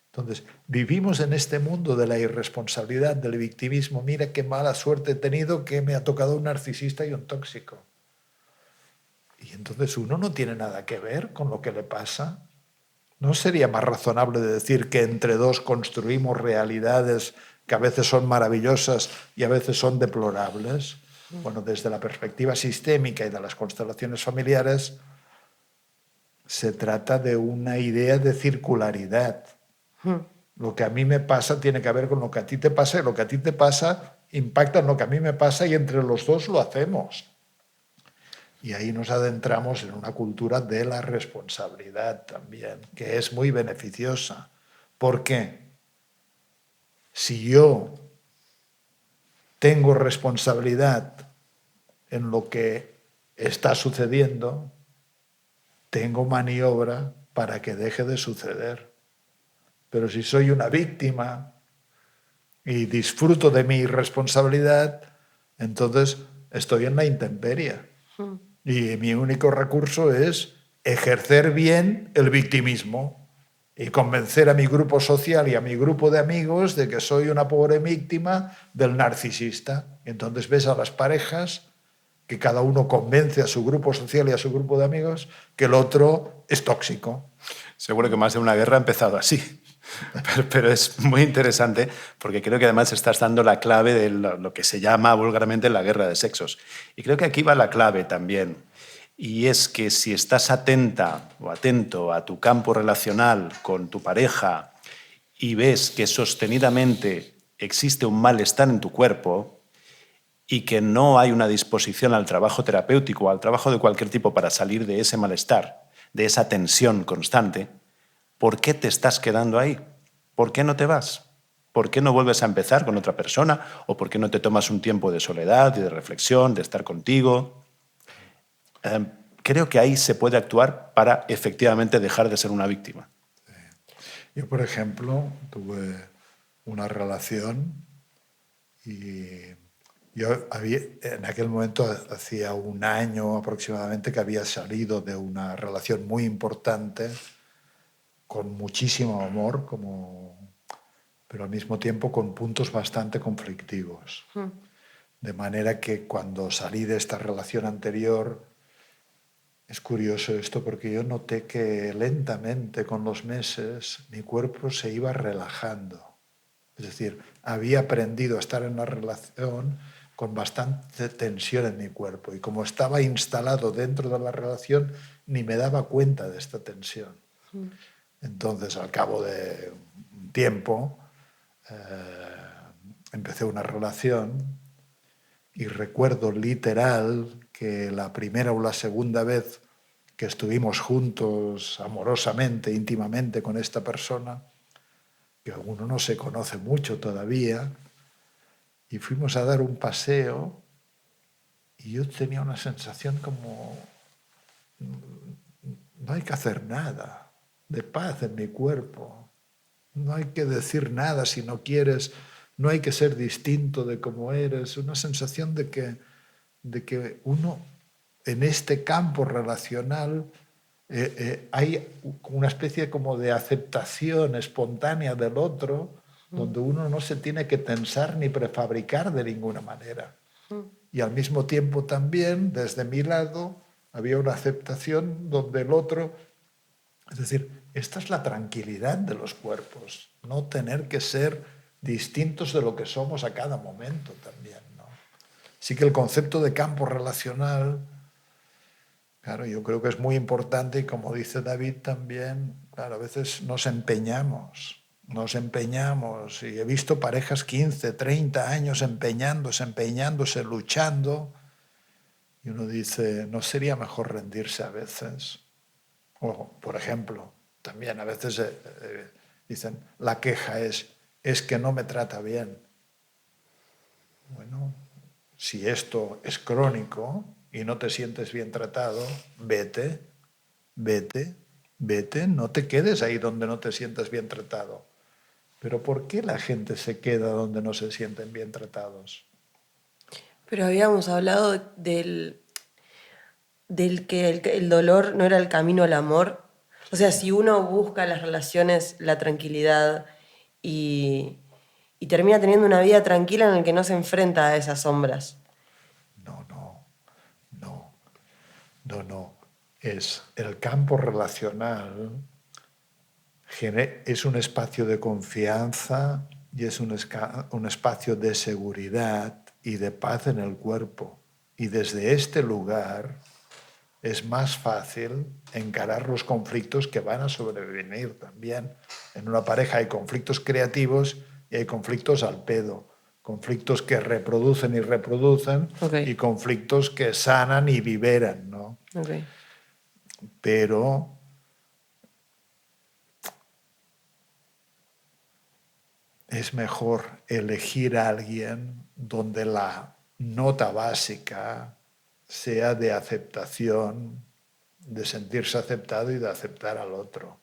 Entonces, vivimos en este mundo de la irresponsabilidad, del victimismo. Mira qué mala suerte he tenido que me ha tocado un narcisista y un tóxico. Y entonces uno no tiene nada que ver con lo que le pasa. ¿No sería más razonable decir que entre dos construimos realidades que a veces son maravillosas y a veces son deplorables? Bueno, desde la perspectiva sistémica y de las constelaciones familiares, se trata de una idea de circularidad. Lo que a mí me pasa tiene que ver con lo que a ti te pasa y lo que a ti te pasa impacta en lo que a mí me pasa y entre los dos lo hacemos. Y ahí nos adentramos en una cultura de la responsabilidad también, que es muy beneficiosa. ¿Por qué? Si yo tengo responsabilidad en lo que está sucediendo, tengo maniobra para que deje de suceder. Pero si soy una víctima y disfruto de mi irresponsabilidad, entonces estoy en la intemperie. Y mi único recurso es ejercer bien el victimismo y convencer a mi grupo social y a mi grupo de amigos de que soy una pobre víctima del narcisista. Entonces ves a las parejas que cada uno convence a su grupo social y a su grupo de amigos que el otro es tóxico. Seguro que más de una guerra ha empezado así. Pero es muy interesante porque creo que además estás dando la clave de lo que se llama vulgarmente la guerra de sexos. Y creo que aquí va la clave también. Y es que si estás atenta o atento a tu campo relacional con tu pareja y ves que sostenidamente existe un malestar en tu cuerpo y que no hay una disposición al trabajo terapéutico o al trabajo de cualquier tipo para salir de ese malestar, de esa tensión constante, ¿por qué te estás quedando ahí? ¿Por qué no te vas? ¿Por qué no vuelves a empezar con otra persona? ¿O por qué no te tomas un tiempo de soledad y de reflexión, de estar contigo? Creo que ahí se puede actuar para efectivamente dejar de ser una víctima. Yo, por ejemplo, tuve una relación y en aquel momento hacía un año aproximadamente que había salido de una relación muy importante con muchísimo amor, pero al mismo tiempo con puntos bastante conflictivos. De manera que cuando salí de esta relación anterior, es curioso esto porque yo noté que lentamente con los meses mi cuerpo se iba relajando. Es decir, había aprendido a estar en la relación con bastante tensión en mi cuerpo y como estaba instalado dentro de la relación ni me daba cuenta de esta tensión. Entonces, al cabo de un tiempo, empecé una relación y recuerdo literal que la primera o la segunda vez que estuvimos juntos amorosamente, íntimamente con esta persona, que uno no se conoce mucho todavía, y fuimos a dar un paseo y yo tenía una sensación como no hay que hacer nada, de paz en mi cuerpo. No hay que decir nada si no quieres, no hay que ser distinto de como eres. Una sensación de que uno en este campo relacional hay una especie como de aceptación espontánea del otro, donde uno no se tiene que tensar ni prefabricar de ninguna manera. Y al mismo tiempo también, desde mi lado, había una aceptación donde el otro... Es decir, esta es la tranquilidad de los cuerpos, no tener que ser distintos de lo que somos a cada momento también, ¿no? Así que el concepto de campo relacional, claro, yo creo que es muy importante y como dice David también, claro, a veces nos empeñamos y he visto parejas 15, 30 años empeñándose, luchando y uno dice, ¿no sería mejor rendirse a veces? O, por ejemplo, también a veces dicen, la queja es que no me trata bien. Bueno, si esto es crónico y no te sientes bien tratado, vete, no te quedes ahí donde no te sientes bien tratado. Pero ¿por qué la gente se queda donde no se sienten bien tratados? Pero habíamos hablado del que el dolor no era el camino al amor. O sea, si uno busca las relaciones, la tranquilidad y termina teniendo una vida tranquila en la que no se enfrenta a esas sombras. No. Es el campo relacional, es un espacio de confianza y es un espacio de seguridad y de paz en el cuerpo. Y desde este lugar es más fácil encarar los conflictos que van a sobrevenir también. En una pareja hay conflictos creativos y hay conflictos al pedo. conflictos que reproducen y reproducen, Ok. y conflictos que sanan y liberan, ¿no? Ok. Pero es mejor elegir a alguien donde la nota básica sea de aceptación, de sentirse aceptado y de aceptar al otro.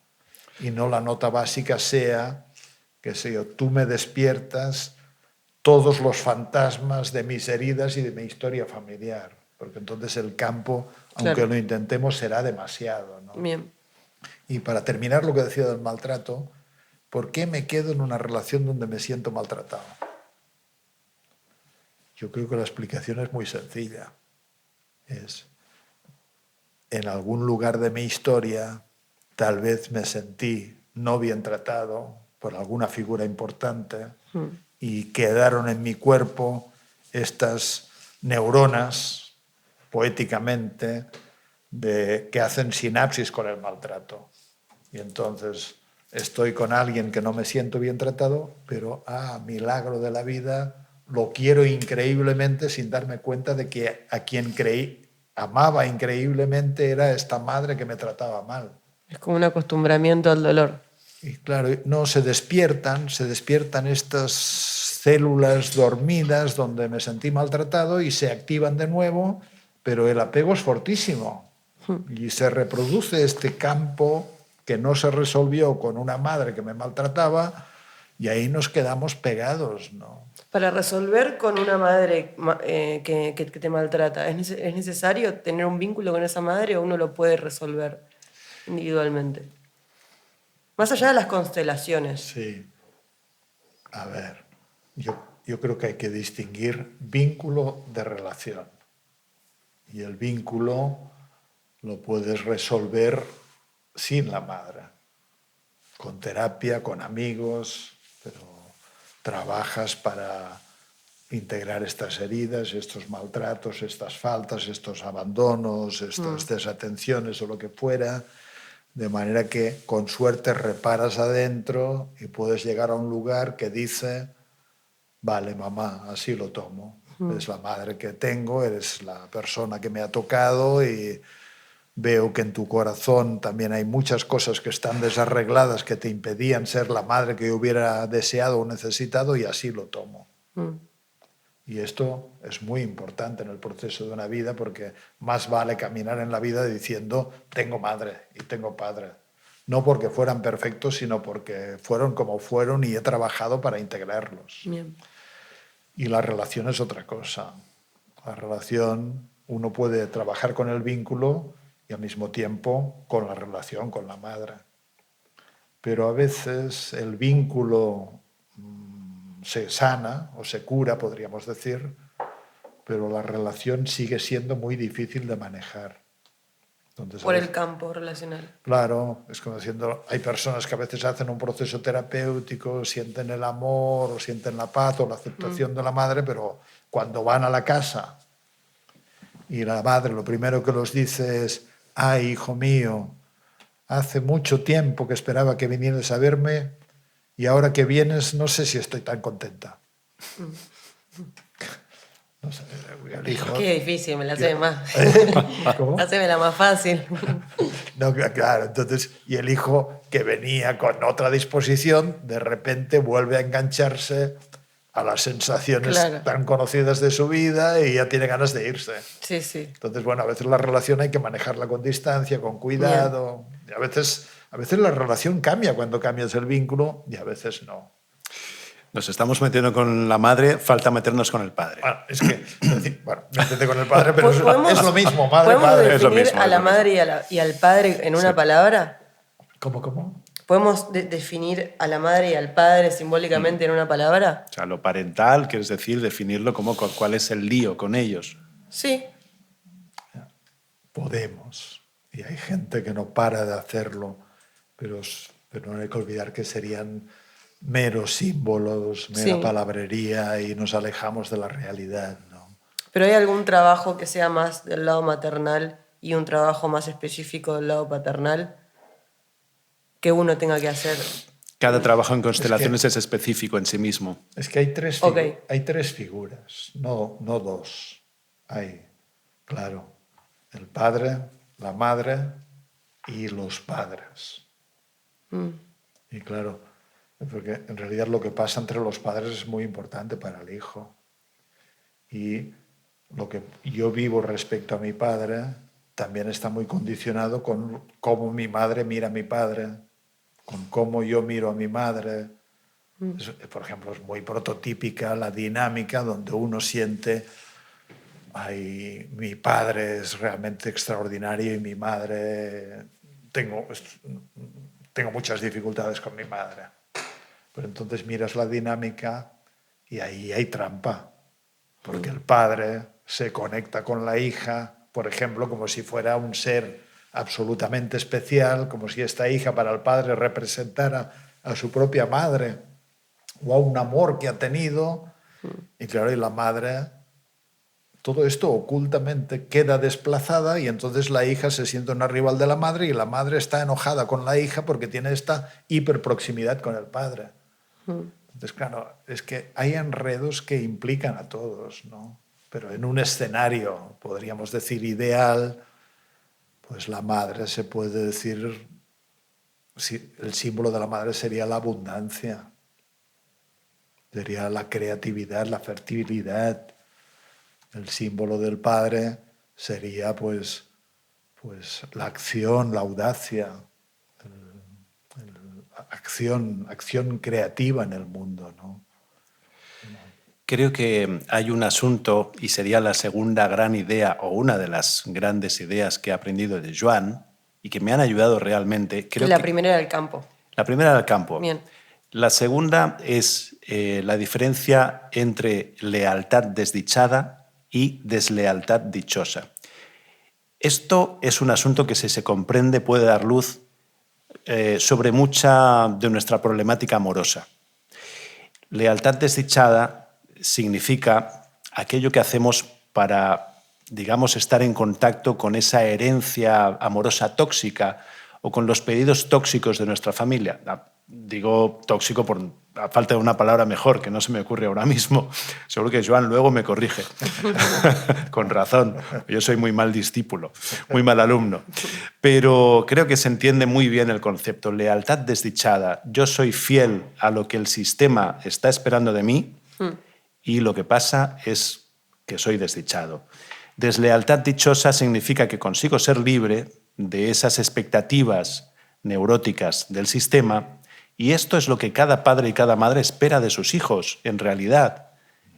Y no la nota básica sea, qué sé yo, tú me despiertas todos los fantasmas de mis heridas y de mi historia familiar, porque entonces el campo, aunque Claro. lo intentemos, será demasiado, ¿no? Bien. Y para terminar lo que decía del maltrato, ¿por qué me quedo en una relación donde me siento maltratado? Yo creo que la explicación es muy sencilla. Es, en algún lugar de mi historia, tal vez me sentí no bien tratado por alguna figura importante y quedaron en mi cuerpo estas neuronas, poéticamente, que hacen sinapsis con el maltrato. Y entonces estoy con alguien que no me siento bien tratado, pero, milagro de la vida, lo quiero increíblemente sin darme cuenta de que a quien amaba increíblemente era esta madre que me trataba mal. Es como un acostumbramiento al dolor. Y claro, no, se despiertan estas células dormidas donde me sentí maltratado y se activan de nuevo, pero el apego es fortísimo. Y se reproduce este campo que no se resolvió con una madre que me maltrataba y ahí nos quedamos pegados, ¿no? Para resolver con una madre que te maltrata, ¿es necesario tener un vínculo con esa madre o uno lo puede resolver individualmente? Más allá de las constelaciones. Sí. A ver, yo creo que hay que distinguir vínculo de relación. Y el vínculo lo puedes resolver sin la madre, con terapia, con amigos, pero trabajas para integrar estas heridas, estos maltratos, estas faltas, estos abandonos, estas desatenciones o lo que fuera, de manera que con suerte reparas adentro y puedes llegar a un lugar que dice, vale, mamá, así lo tomo. Es la madre que tengo, eres la persona que me ha tocado y veo que en tu corazón también hay muchas cosas que están desarregladas que te impedían ser la madre que yo hubiera deseado o necesitado y así lo tomo. Y esto es muy importante en el proceso de una vida porque más vale caminar en la vida diciendo tengo madre y tengo padre. No porque fueran perfectos, sino porque fueron como fueron y he trabajado para integrarlos. Bien. Y la relación es otra cosa. La relación, uno puede trabajar con el vínculo y al mismo tiempo con la relación con la madre. Pero a veces el vínculo se sana o se cura, podríamos decir, pero la relación sigue siendo muy difícil de manejar. Entonces, Por el campo relacional. claro, es como diciendo, hay personas que a veces hacen un proceso terapéutico, sienten el amor o sienten la paz o la aceptación de la madre, pero cuando van a la casa y la madre lo primero que los dice es, ay, hijo mío, hace mucho tiempo que esperaba que vinieras a verme y ahora que vienes no sé si estoy tan contenta. No sé, el hijo... Qué difícil, me la hace más. ¿Cómo? Hacémela más fácil. No, claro, entonces, y el hijo que venía con otra disposición, de repente vuelve a engancharse a las sensaciones Claro. tan conocidas de su vida y ya tiene ganas de irse. Sí, sí. Entonces, bueno, a veces la relación hay que manejarla con distancia, con cuidado. Y a veces la relación cambia cuando cambias el vínculo y a veces no. Nos estamos metiendo con la madre, falta meternos con el padre. Bueno, es que, bueno, métete con el padre, pero ¿Podemos- es lo mismo, madre, ¿Podemos padre. Es lo definir mismo, a es la lo mismo. madre y al padre en una palabra? ¿Cómo? ¿Podemos definir a la madre y al padre simbólicamente en una palabra? O sea, lo parental, quieres decir, definirlo como cuál es el lío con ellos. Sí. Podemos. Y hay gente que no para de hacerlo, pero no hay que olvidar que serían meros símbolos, mera Sí. palabrería y nos alejamos de la realidad, ¿no? ¿Pero hay algún trabajo que sea más del lado maternal y un trabajo más específico del lado paternal que uno tenga que hacer? Cada trabajo en constelaciones es específico en sí mismo. Es que hay tres, hay tres figuras, no dos. Hay, claro, el padre, la madre y los padres. Y claro, porque en realidad lo que pasa entre los padres es muy importante para el hijo. Y lo que yo vivo respecto a mi padre también está muy condicionado con cómo mi madre mira a mi padre, con cómo yo miro a mi madre. Por ejemplo, es muy prototípica la dinámica donde uno siente, ay, mi padre es realmente extraordinario y mi madre, tengo muchas dificultades con mi madre. Pero entonces miras la dinámica y ahí hay trampa, porque el padre se conecta con la hija, por ejemplo, como si fuera un ser absolutamente especial, como si esta hija para el padre representara a su propia madre o a un amor que ha tenido. Y claro, y la madre, todo esto ocultamente queda desplazada y entonces la hija se siente una rival de la madre y la madre está enojada con la hija porque tiene esta hiperproximidad con el padre. Entonces, claro, es que hay enredos que implican a todos, ¿no? Pero en un escenario, podríamos decir, ideal, pues la madre se puede decir, el símbolo de la madre sería la abundancia, sería la creatividad, la fertilidad. El símbolo del padre sería pues la acción, la audacia, acción creativa en el mundo, ¿no? Creo que hay un asunto, y sería la segunda gran idea o una de las grandes ideas que he aprendido de Joan y que me han ayudado realmente. La primera era el campo. La primera era el campo. Bien. La segunda es la diferencia entre lealtad desdichada y deslealtad dichosa. Esto es un asunto que, si se comprende, puede dar luz sobre mucha de nuestra problemática amorosa. Lealtad desdichada significa aquello que hacemos para, digamos, estar en contacto con esa herencia amorosa tóxica o con los pedidos tóxicos de nuestra familia. Digo tóxico por a falta de una palabra mejor, que no se me ocurre ahora mismo. Seguro que Joan luego me corrige. Con razón. Yo soy muy mal discípulo, muy mal alumno. Pero creo que se entiende muy bien el concepto. Lealtad desdichada. Yo soy fiel a lo que el sistema está esperando de mí y lo que pasa es que soy desdichado. Deslealtad dichosa significa que consigo ser libre de esas expectativas neuróticas del sistema. Y esto es lo que cada padre y cada madre espera de sus hijos, en realidad.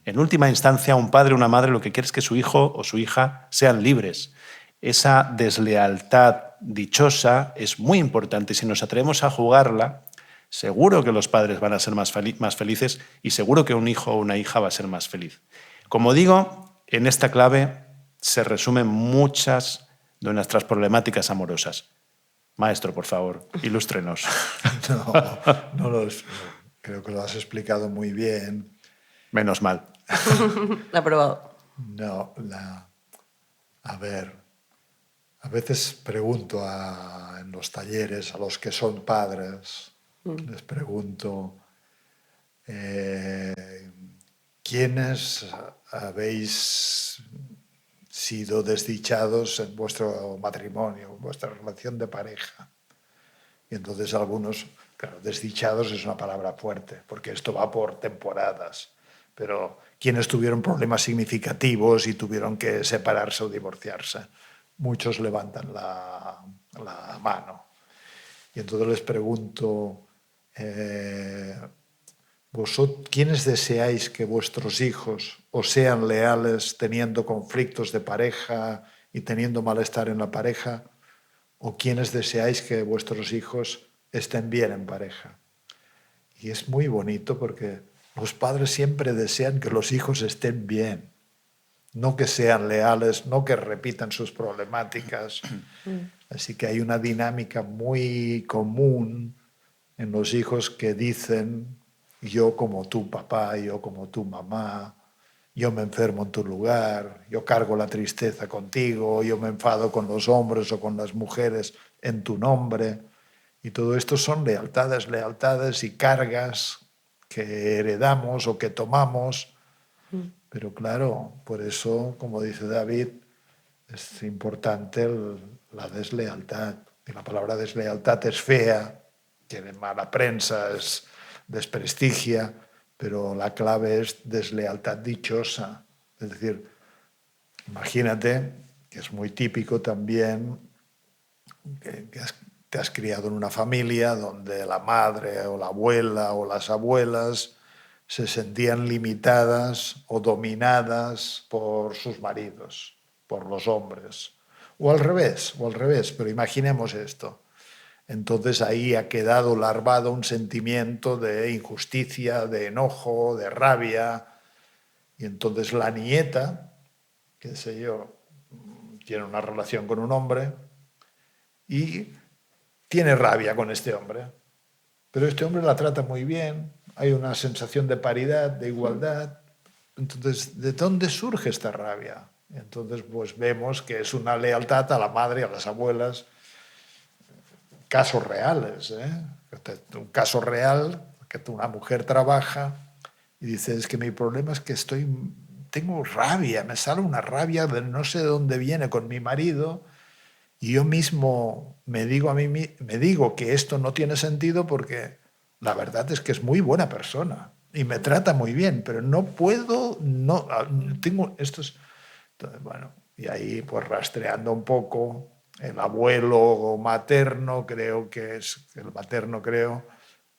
En última instancia, un padre o una madre lo que quiere es que su hijo o su hija sean libres. Esa deslealtad dichosa es muy importante. Si nos atrevemos a jugarla, seguro que los padres van a ser más felices y seguro que un hijo o una hija va a ser más feliz. Como digo, en esta clave se resumen muchas de nuestras problemáticas amorosas. Maestro, por favor, ilústrenos. No, creo que lo has explicado muy bien. Menos mal. Aprobado. No, a ver, a veces pregunto en los talleres a los que son padres, les pregunto, ¿quiénes habéis sido desdichados en vuestro matrimonio, en vuestra relación de pareja? Y entonces algunos, claro, desdichados es una palabra fuerte, porque esto va por temporadas, pero quienes tuvieron problemas significativos y tuvieron que separarse o divorciarse, muchos levantan la mano. Y entonces les pregunto, ¿quiénes deseáis que vuestros hijos os sean leales teniendo conflictos de pareja y teniendo malestar en la pareja? ¿O quiénes deseáis que vuestros hijos estén bien en pareja? Y es muy bonito porque los padres siempre desean que los hijos estén bien, no que sean leales, no que repitan sus problemáticas. Así que hay una dinámica muy común en los hijos que dicen: yo como tu papá, yo como tu mamá, yo me enfermo en tu lugar, yo cargo la tristeza contigo, yo me enfado con los hombres o con las mujeres en tu nombre. Y todo esto son lealtades, lealtades y cargas que heredamos o que tomamos. Pero claro, por eso, como dice David, es importante la deslealtad. Y la palabra deslealtad es fea, tiene mala prensa, es desprestigia, pero la clave es deslealtad dichosa. Es decir, imagínate, que es muy típico también, que te has criado en una familia donde la madre o la abuela o las abuelas se sentían limitadas o dominadas por sus maridos, por los hombres. O al revés, pero imaginemos esto. Entonces ahí ha quedado larvado un sentimiento de injusticia, de enojo, de rabia. Y entonces la nieta, qué sé yo, tiene una relación con un hombre y tiene rabia con este hombre. Pero este hombre la trata muy bien, hay una sensación de paridad, de igualdad. Entonces, ¿de dónde surge esta rabia? Entonces, pues vemos que es una lealtad a la madre, a las abuelas. Casos reales, ¿eh? Un caso real, que una mujer trabaja y dice, es que mi problema es que tengo rabia, me sale una rabia de no sé de dónde viene con mi marido, y yo mismo me digo que esto no tiene sentido porque la verdad es que es muy buena persona y me trata muy bien, pero no puedo, no tengo estos. Entonces, bueno, y ahí pues rastreando un poco, el abuelo materno, creo que es el materno,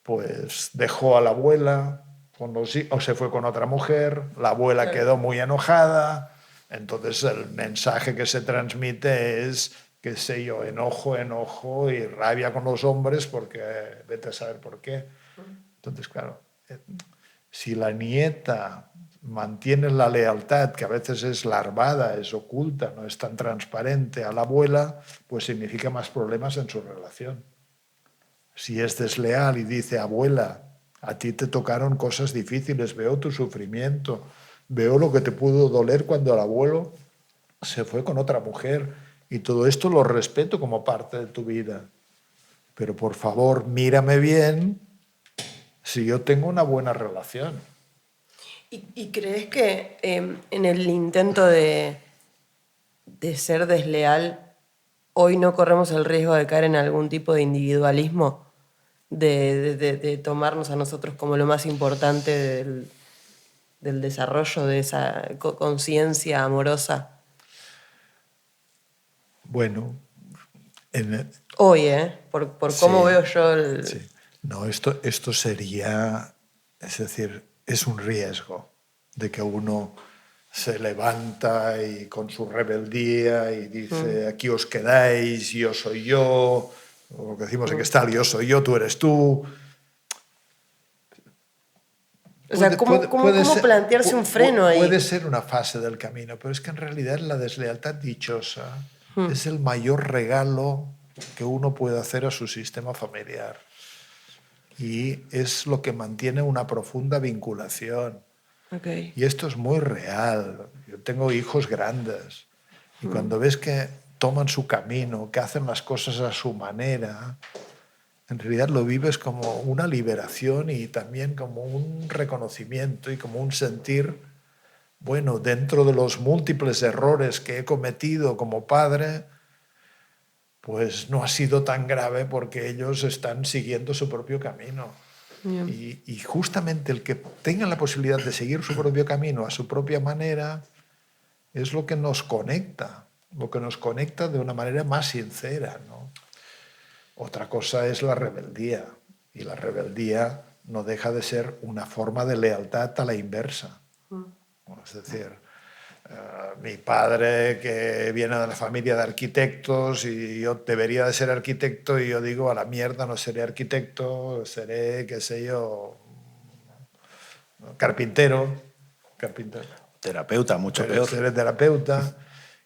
pues dejó a la abuela o se fue con otra mujer, la abuela quedó muy enojada, entonces el mensaje que se transmite es, qué sé yo, enojo y rabia con los hombres porque vete a saber por qué. Entonces, claro, si la nieta mantiene la lealtad, que a veces es larvada, es oculta, no es tan transparente a la abuela, pues significa más problemas en su relación. Si es desleal y dice, abuela, a ti te tocaron cosas difíciles, veo tu sufrimiento, veo lo que te pudo doler cuando el abuelo se fue con otra mujer y todo esto lo respeto como parte de tu vida. Pero por favor, mírame bien si yo tengo una buena relación. ¿Y crees que en el intento de ser desleal, hoy no corremos el riesgo de caer en algún tipo de individualismo? De tomarnos a nosotros como lo más importante del desarrollo de esa conciencia amorosa. Bueno, Hoy, por cómo sí, veo yo sí. No, esto sería, es decir, es un riesgo de que uno se levanta y con su rebeldía y dice, aquí os quedáis, yo soy yo, o lo que decimos en Gestal, yo soy yo, tú eres tú. O sea, ¿cómo plantearse un freno ahí? Puede ser una fase del camino, pero es que en realidad la deslealtad dichosa es el mayor regalo que uno puede hacer a su sistema familiar. Y es lo que mantiene una profunda vinculación. Okay. Y esto es muy real. Yo tengo hijos grandes y cuando ves que toman su camino, que hacen las cosas a su manera, en realidad lo vives como una liberación y también como un reconocimiento y como un sentir, bueno, dentro de los múltiples errores que he cometido como padre, pues no ha sido tan grave porque ellos están siguiendo su propio camino. Y justamente el que tenga la posibilidad de seguir su propio camino a su propia manera es lo que nos conecta de una manera más sincera, ¿no? Otra cosa es la rebeldía, y la rebeldía no deja de ser una forma de lealtad a la inversa. Es decir, mi padre, que viene de la familia de arquitectos y yo debería de ser arquitecto, y yo digo, a la mierda, no seré arquitecto, seré, qué sé yo, carpintero. Terapeuta, mucho Pero peor. seré terapeuta.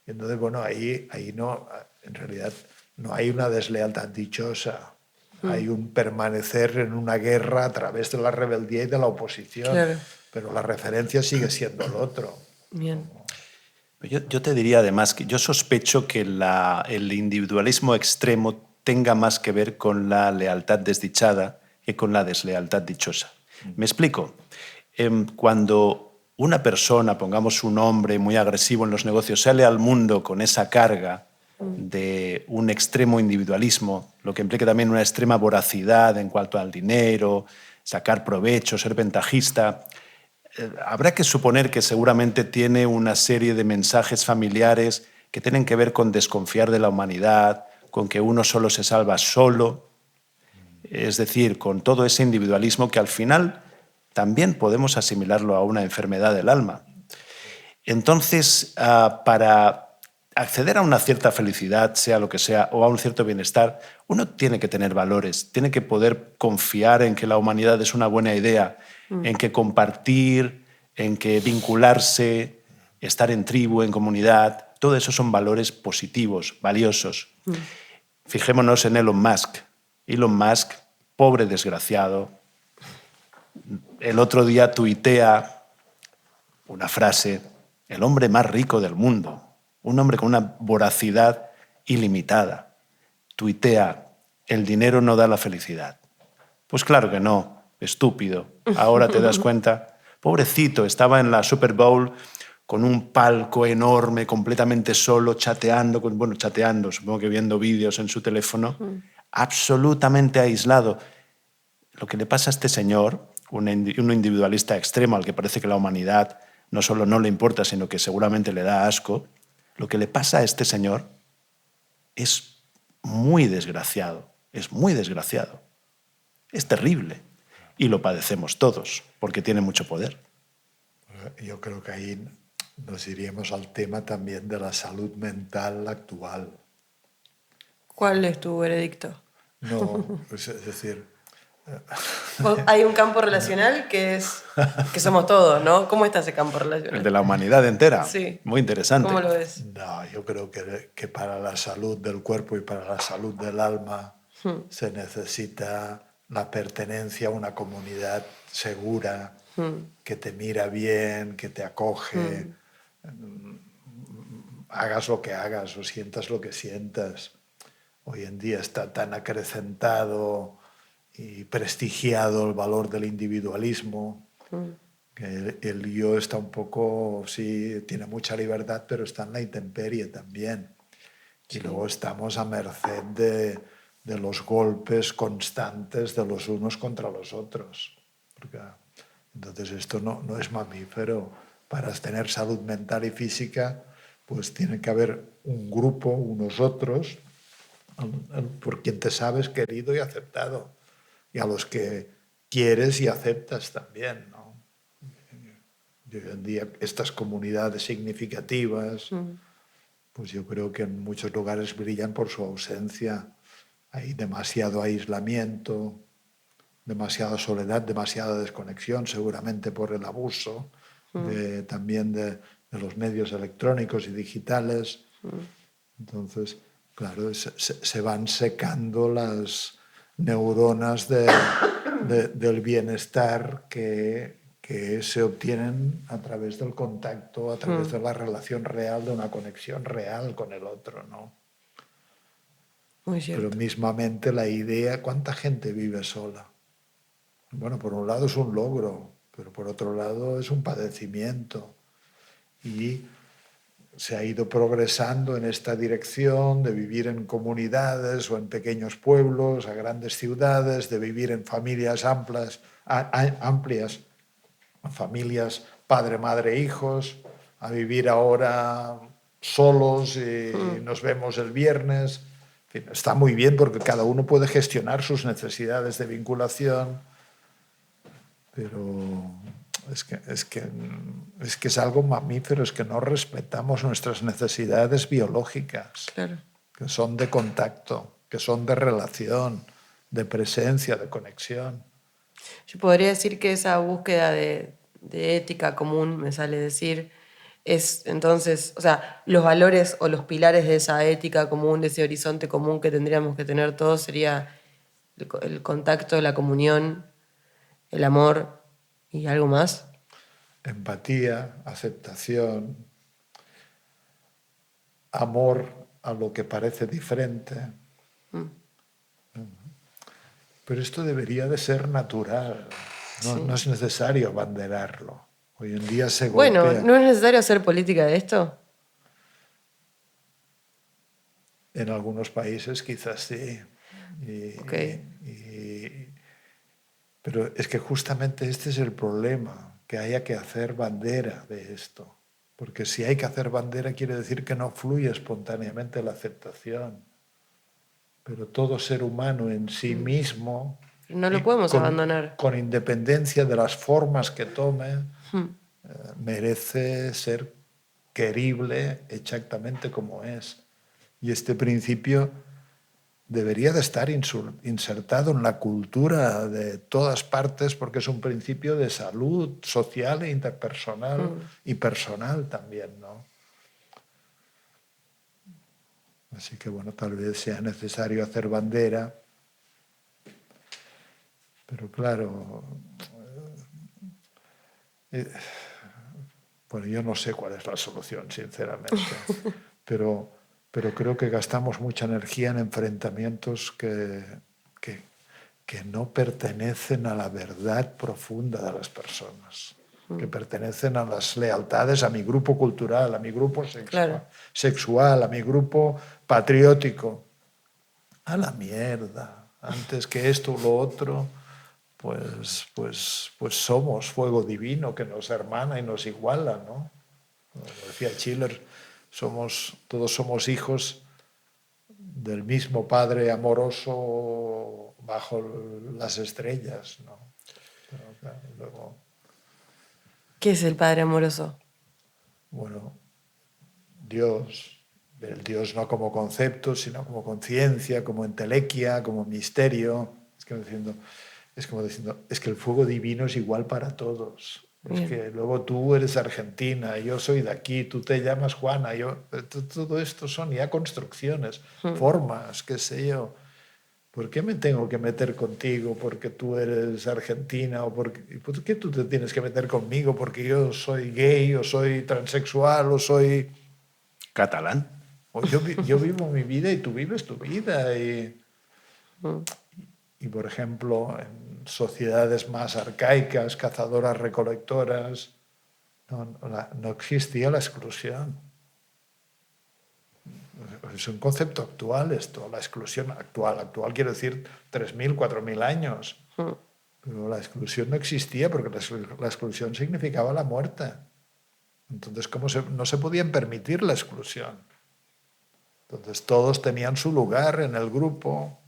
Y entonces, bueno, ahí no, en realidad no hay una deslealtad dichosa. Hay un permanecer en una guerra a través de la rebeldía y de la oposición. Claro. Pero la referencia sigue siendo el otro. Bien. Yo te diría además que yo sospecho que el individualismo extremo tenga más que ver con la lealtad desdichada que con la deslealtad dichosa. ¿Me explico? Cuando una persona, pongamos un hombre muy agresivo en los negocios, sale al mundo con esa carga de un extremo individualismo, lo que implica también una extrema voracidad en cuanto al dinero, sacar provecho, ser ventajista, habrá que suponer que seguramente tiene una serie de mensajes familiares que tienen que ver con desconfiar de la humanidad, con que uno solo se salva solo, es decir, con todo ese individualismo que al final también podemos asimilarlo a una enfermedad del alma. Entonces, para acceder a una cierta felicidad, sea lo que sea, o a un cierto bienestar, uno tiene que tener valores, tiene que poder confiar en que la humanidad es una buena idea, en que compartir, en que vincularse, estar en tribu, en comunidad, todo eso son valores positivos, valiosos. Fijémonos en Elon Musk. Elon Musk, pobre desgraciado, el otro día tuitea una frase: el hombre más rico del mundo, un hombre con una voracidad ilimitada. Tuitea: el dinero no da la felicidad. Pues claro que no, estúpido. Ahora te das cuenta. Pobrecito, estaba en la Super Bowl con un palco enorme, completamente solo, chateando, supongo que viendo vídeos en su teléfono, absolutamente aislado. Lo que le pasa a este señor, un individualista extremo al que parece que la humanidad no solo no le importa, sino que seguramente le da asco, lo que le pasa a este señor es muy desgraciado, es muy desgraciado. Es terrible. Y lo padecemos todos, porque tiene mucho poder. Yo creo que ahí nos iríamos al tema también de la salud mental actual. ¿Cuál es tu veredicto? No, pues, es decir, Hay un campo relacional que somos todos, ¿no? ¿Cómo está ese campo El relacional? de la humanidad entera. Sí. Muy interesante. ¿Cómo lo ves? no, yo creo que para la salud del cuerpo y para la salud del alma se necesita la pertenencia a una comunidad segura, que te mira bien, que te acoge, hagas lo que hagas o sientas lo que sientas. Hoy en día está tan acrecentado y prestigiado el valor del individualismo, que el yo está un poco, sí, tiene mucha libertad, pero está en la intemperie también. Y luego estamos a merced de los golpes constantes de los unos contra los otros. Porque, entonces esto no es mamífero. Para tener salud mental y física, pues tiene que haber un grupo, unos otros, por quien te sabes querido y aceptado, y a los que quieres y aceptas también, ¿no? Y hoy en día estas comunidades significativas, pues yo creo que en muchos lugares brillan por su ausencia. Hay demasiado aislamiento, demasiada soledad, demasiada desconexión, seguramente por el abuso también de los medios electrónicos y digitales. Entonces, claro, se van secando las neuronas del bienestar que se obtienen a través del contacto, a través de la relación real, de una conexión real con el otro, ¿no? Muy cierto. Pero mismamente la idea, ¿cuánta gente vive sola? Bueno, por un lado es un logro, pero por otro lado es un padecimiento. Y se ha ido progresando en esta dirección de vivir en comunidades o en pequeños pueblos, a grandes ciudades, de vivir en familias amplias, familias padre, madre, hijos, a vivir ahora solos y nos vemos el viernes. En fin, está muy bien porque cada uno puede gestionar sus necesidades de vinculación, pero es que es algo mamífero, es que no respetamos nuestras necesidades biológicas, Claro. que son de contacto, que son de relación, de presencia, de conexión. Yo podría decir que esa búsqueda de ética común, me sale decir, es entonces, o sea, los valores o los pilares de esa ética común, de ese horizonte común que tendríamos que tener todos, sería el contacto, la comunión, el amor y algo más. Empatía, aceptación, amor a lo que parece diferente, Pero esto debería de ser natural. No, Sí. no es necesario abanderarlo. Hoy en día se Bueno, golpea. ¿no es necesario hacer política de esto? En algunos países quizás sí. Ok. Pero es que justamente este es el problema, que haya que hacer bandera de esto. Porque si hay que hacer bandera quiere decir que no fluye espontáneamente la aceptación. Pero todo ser humano en sí mismo, No y lo podemos abandonar. con independencia de las formas que tome, merece ser querible exactamente como es. Y este principio debería de estar insertado en la cultura de todas partes porque es un principio de salud social e interpersonal y personal también, ¿no? Así que bueno, tal vez sea necesario hacer bandera, pero claro, bueno, yo no sé cuál es la solución, sinceramente, pero, pero creo que gastamos mucha energía en enfrentamientos que, que no pertenecen a la verdad profunda de las personas, que pertenecen a las lealtades a mi grupo cultural, a mi grupo Claro. sexual, a mi grupo patriótico. A la mierda. Antes que esto o lo otro, pues somos fuego divino que nos hermana y nos iguala, ¿no? Como decía Schiller, todos somos hijos del mismo Padre amoroso bajo las estrellas, ¿no? Pero, claro, luego, ¿Qué es el Padre amoroso? bueno, Dios, el Dios no como concepto, sino como conciencia, como entelequia, como misterio. Es que el fuego divino es igual para todos. Es Bien. que luego tú eres argentina, yo soy de aquí, tú te llamas Juana, todo esto son ya construcciones, formas, qué sé yo. ¿Por qué me tengo que meter contigo porque tú eres argentina? ¿Por qué tú te tienes que meter conmigo porque yo soy gay o soy transexual o soy... Catalán. Yo vivo mi vida y tú vives tu vida. Y por ejemplo, en sociedades más arcaicas, cazadoras, recolectoras, no existía la exclusión. Es un concepto actual esto, la exclusión actual. Actual quiere decir 3.000, 4.000 años. Pero la exclusión no existía porque la exclusión significaba la muerte. Entonces, no se podían permitir la exclusión. Entonces, todos tenían su lugar en el grupo.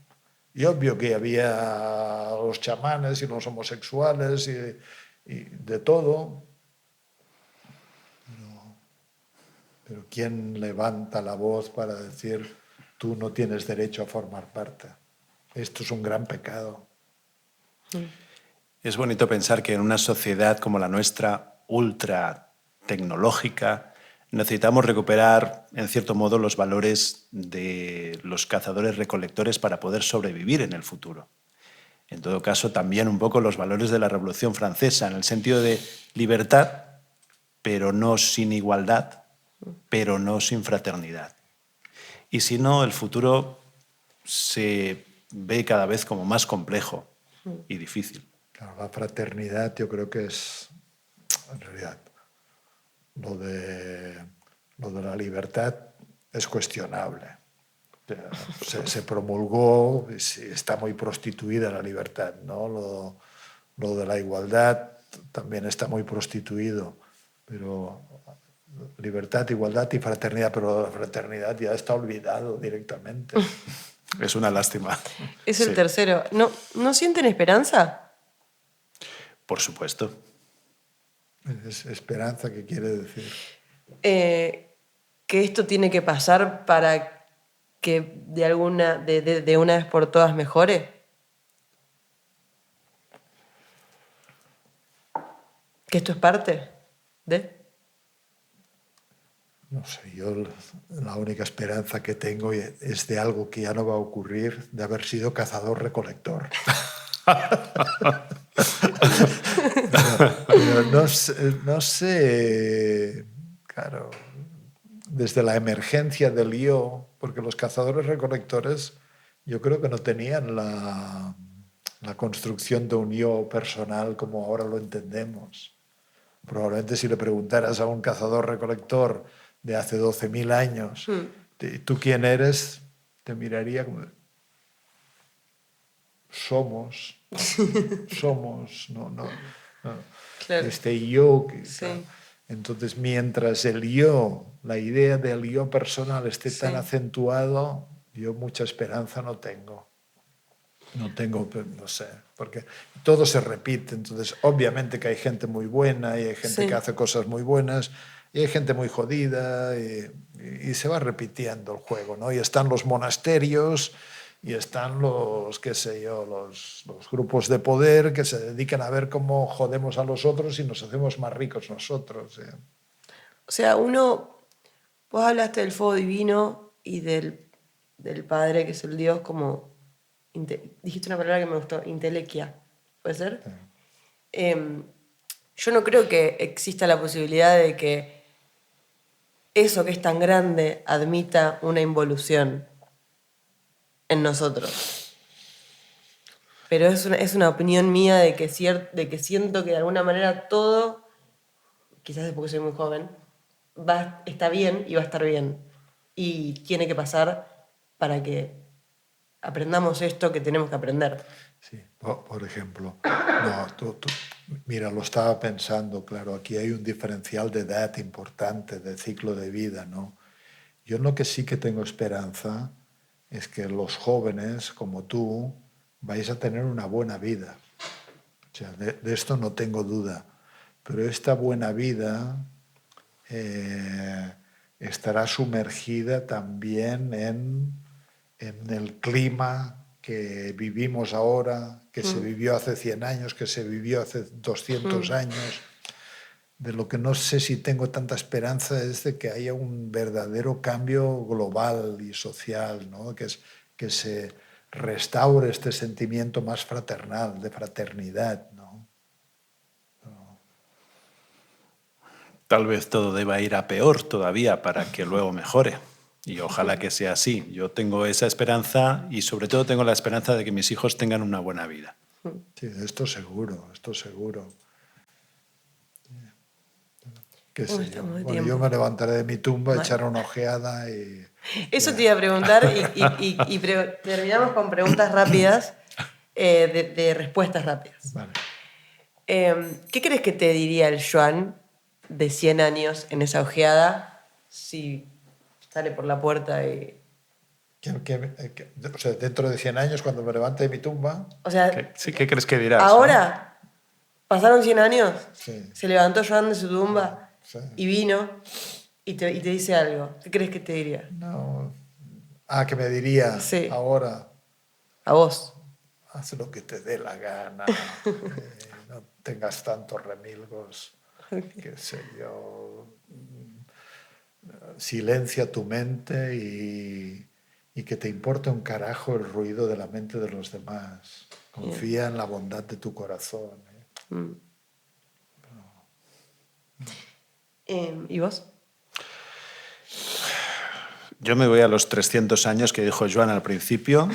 Y obvio que había los chamanes y los homosexuales y de todo. Pero ¿quién levanta la voz para decir tú no tienes derecho a formar parte? Esto es un gran pecado. Es bonito pensar que en una sociedad como la nuestra, ultra tecnológica, necesitamos recuperar, en cierto modo, los valores de los cazadores-recolectores para poder sobrevivir en el futuro. En todo caso, también un poco los valores de la Revolución Francesa, en el sentido de libertad, pero no sin igualdad, pero no sin fraternidad. Y si no, el futuro se ve cada vez como más complejo y difícil. Claro, la fraternidad yo creo que es, en realidad, lo de la libertad es cuestionable. Se promulgó, está muy prostituida la libertad, ¿no? Lo de la igualdad también está muy prostituido, pero libertad, igualdad y fraternidad, pero la fraternidad ya está olvidado directamente. Es una lástima. Es el Sí, tercero. ¿No sienten esperanza? por supuesto. Es esperanza, ¿qué quiere decir? Que esto tiene que pasar para que de una vez por todas mejore. Que esto es parte de... No sé, yo la única esperanza que tengo es de algo que ya no va a ocurrir, de haber sido cazador-recolector. Pero no sé, claro, desde la emergencia del lío, porque los cazadores-recolectores yo creo que no tenían la construcción de un yo personal como ahora lo entendemos. Probablemente si le preguntaras a un cazador-recolector de hace 12.000 años, ¿tú quién eres?, te miraría como, somos, no. Claro. Este yo. Sí. Entonces, mientras el yo, la idea del yo personal esté tan Sí. acentuado, yo mucha esperanza no tengo. No tengo, no sé, porque todo se repite. Entonces, obviamente que hay gente muy buena y hay gente Sí. que hace cosas muy buenas y hay gente muy jodida y se va repitiendo el juego, ¿no? Y están los monasterios y están los, qué sé yo, los grupos de poder que se dedican a ver cómo jodemos a los otros y nos hacemos más ricos nosotros. O sea, vos hablaste del fuego divino y del Padre, que es el Dios, como, dijiste una palabra que me gustó, intelequia, ¿puede ser? Yo no creo que exista la posibilidad de que eso que es tan grande admita una involución en nosotros. Pero es una opinión mía de que siento que de alguna manera todo, quizás es porque soy muy joven, está bien y va a estar bien. Y tiene que pasar para que aprendamos esto que tenemos que aprender. Sí, por ejemplo, no, mira, lo estaba pensando, claro, aquí hay un diferencial de edad importante, de ciclo de vida, ¿no? Yo en lo que sí que tengo esperanza es que los jóvenes, como tú, vais a tener una buena vida. O sea, de esto no tengo duda. Pero esta buena vida estará sumergida también en el clima que vivimos ahora, que se vivió hace 100 años, que se vivió hace 200 años. De lo que no sé si tengo tanta esperanza es de que haya un verdadero cambio global y social, ¿no? Que se restaure este sentimiento más fraternal, de fraternidad, ¿no? Tal vez todo deba ir a peor todavía para que luego mejore. Y ojalá que sea así. Yo tengo esa esperanza y sobre todo tengo la esperanza de que mis hijos tengan una buena vida. Sí, esto seguro, esto seguro. ¿Qué ¿Cómo sé yo? estamos de Bueno, yo tiempo? me levantaré de mi tumba, Mal. echaré una ojeada y... Eso te iba a preguntar y terminamos con preguntas rápidas, de respuestas rápidas. Vale. ¿Qué crees que te diría el Joan de 100 años en esa ojeada si sale por la puerta y... O sea, dentro de 100 años, cuando me levante de mi tumba... O sea, ¿Qué crees que dirás? ahora, pasaron 100 años, Sí. se levantó Joan de su tumba Sí. y vino y te dice algo. ¿Qué crees que te diría? No. Que me diría Sí. ahora, A vos. haz lo que te dé la gana, no tengas tantos remilgos, qué sé yo, silencia tu mente y que te importe un carajo el ruido de la mente de los demás. Confía en la bondad de tu corazón. ¿Y vos? Yo me voy a los 300 años que dijo Joan al principio.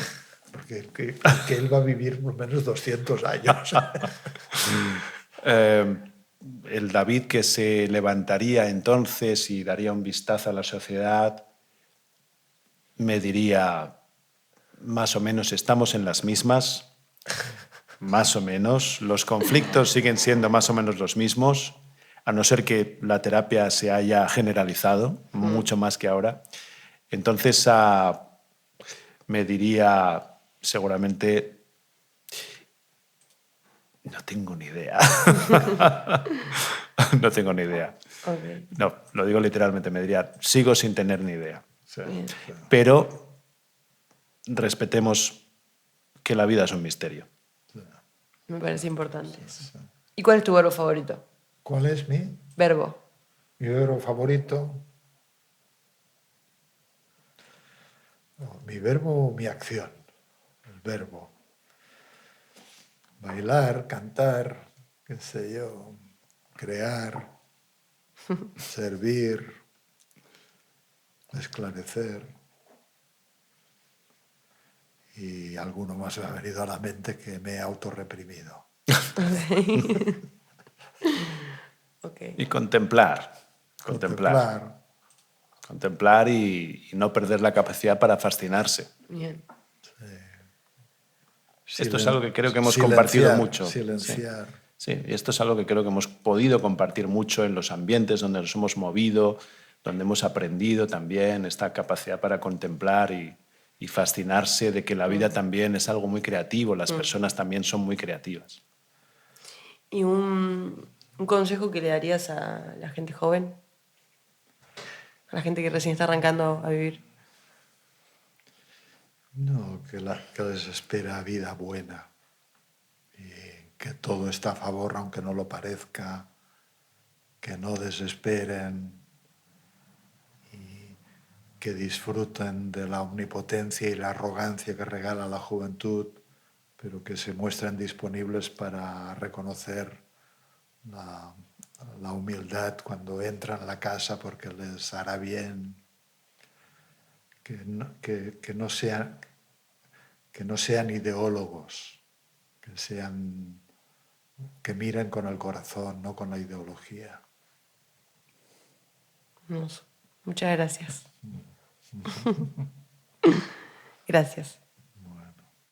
Porque él va a vivir por lo menos 200 años. El David que se levantaría entonces y daría un vistazo a la sociedad me diría, más o menos estamos en las mismas, más o menos, los conflictos siguen siendo más o menos los mismos, a no ser que la terapia se haya generalizado mucho más que ahora. Entonces me diría seguramente, no tengo ni idea. No tengo ni idea. Okay. No, lo digo literalmente, me diría, sigo sin tener ni idea. Sí, Bien. sí. Pero respetemos que la vida es un misterio. Me parece importante eso. ¿Y cuál es tu verbo favorito? ¿Cuál es mi Verbo. verbo favorito? No, mi verbo, mi acción. El verbo. Bailar, cantar, qué sé yo, crear, servir, esclarecer. y alguno más me ha venido a la mente que me he autorreprimido. Okay. Y contemplar. Contemplar y no perder la capacidad para fascinarse. Bien. Esto es algo que creo que hemos compartido mucho. Silenciar. Sí, y esto es algo que creo que hemos podido compartir mucho en los ambientes donde nos hemos movido, donde hemos aprendido también esta capacidad para contemplar y fascinarse de que la vida también es algo muy creativo, las personas también son muy creativas. ¿Y un consejo que le darías a la gente joven? A la gente que recién está arrancando a vivir. No, que les espera vida buena y que todo está a favor aunque no lo parezca, que no desesperen y que disfruten de la omnipotencia y la arrogancia que regala la juventud, pero que se muestren disponibles para reconocer la humildad cuando entran a la casa porque les hará bien, que no sean ideólogos, que miren con el corazón, no con la ideología. Hermoso. Muchas gracias. Gracias.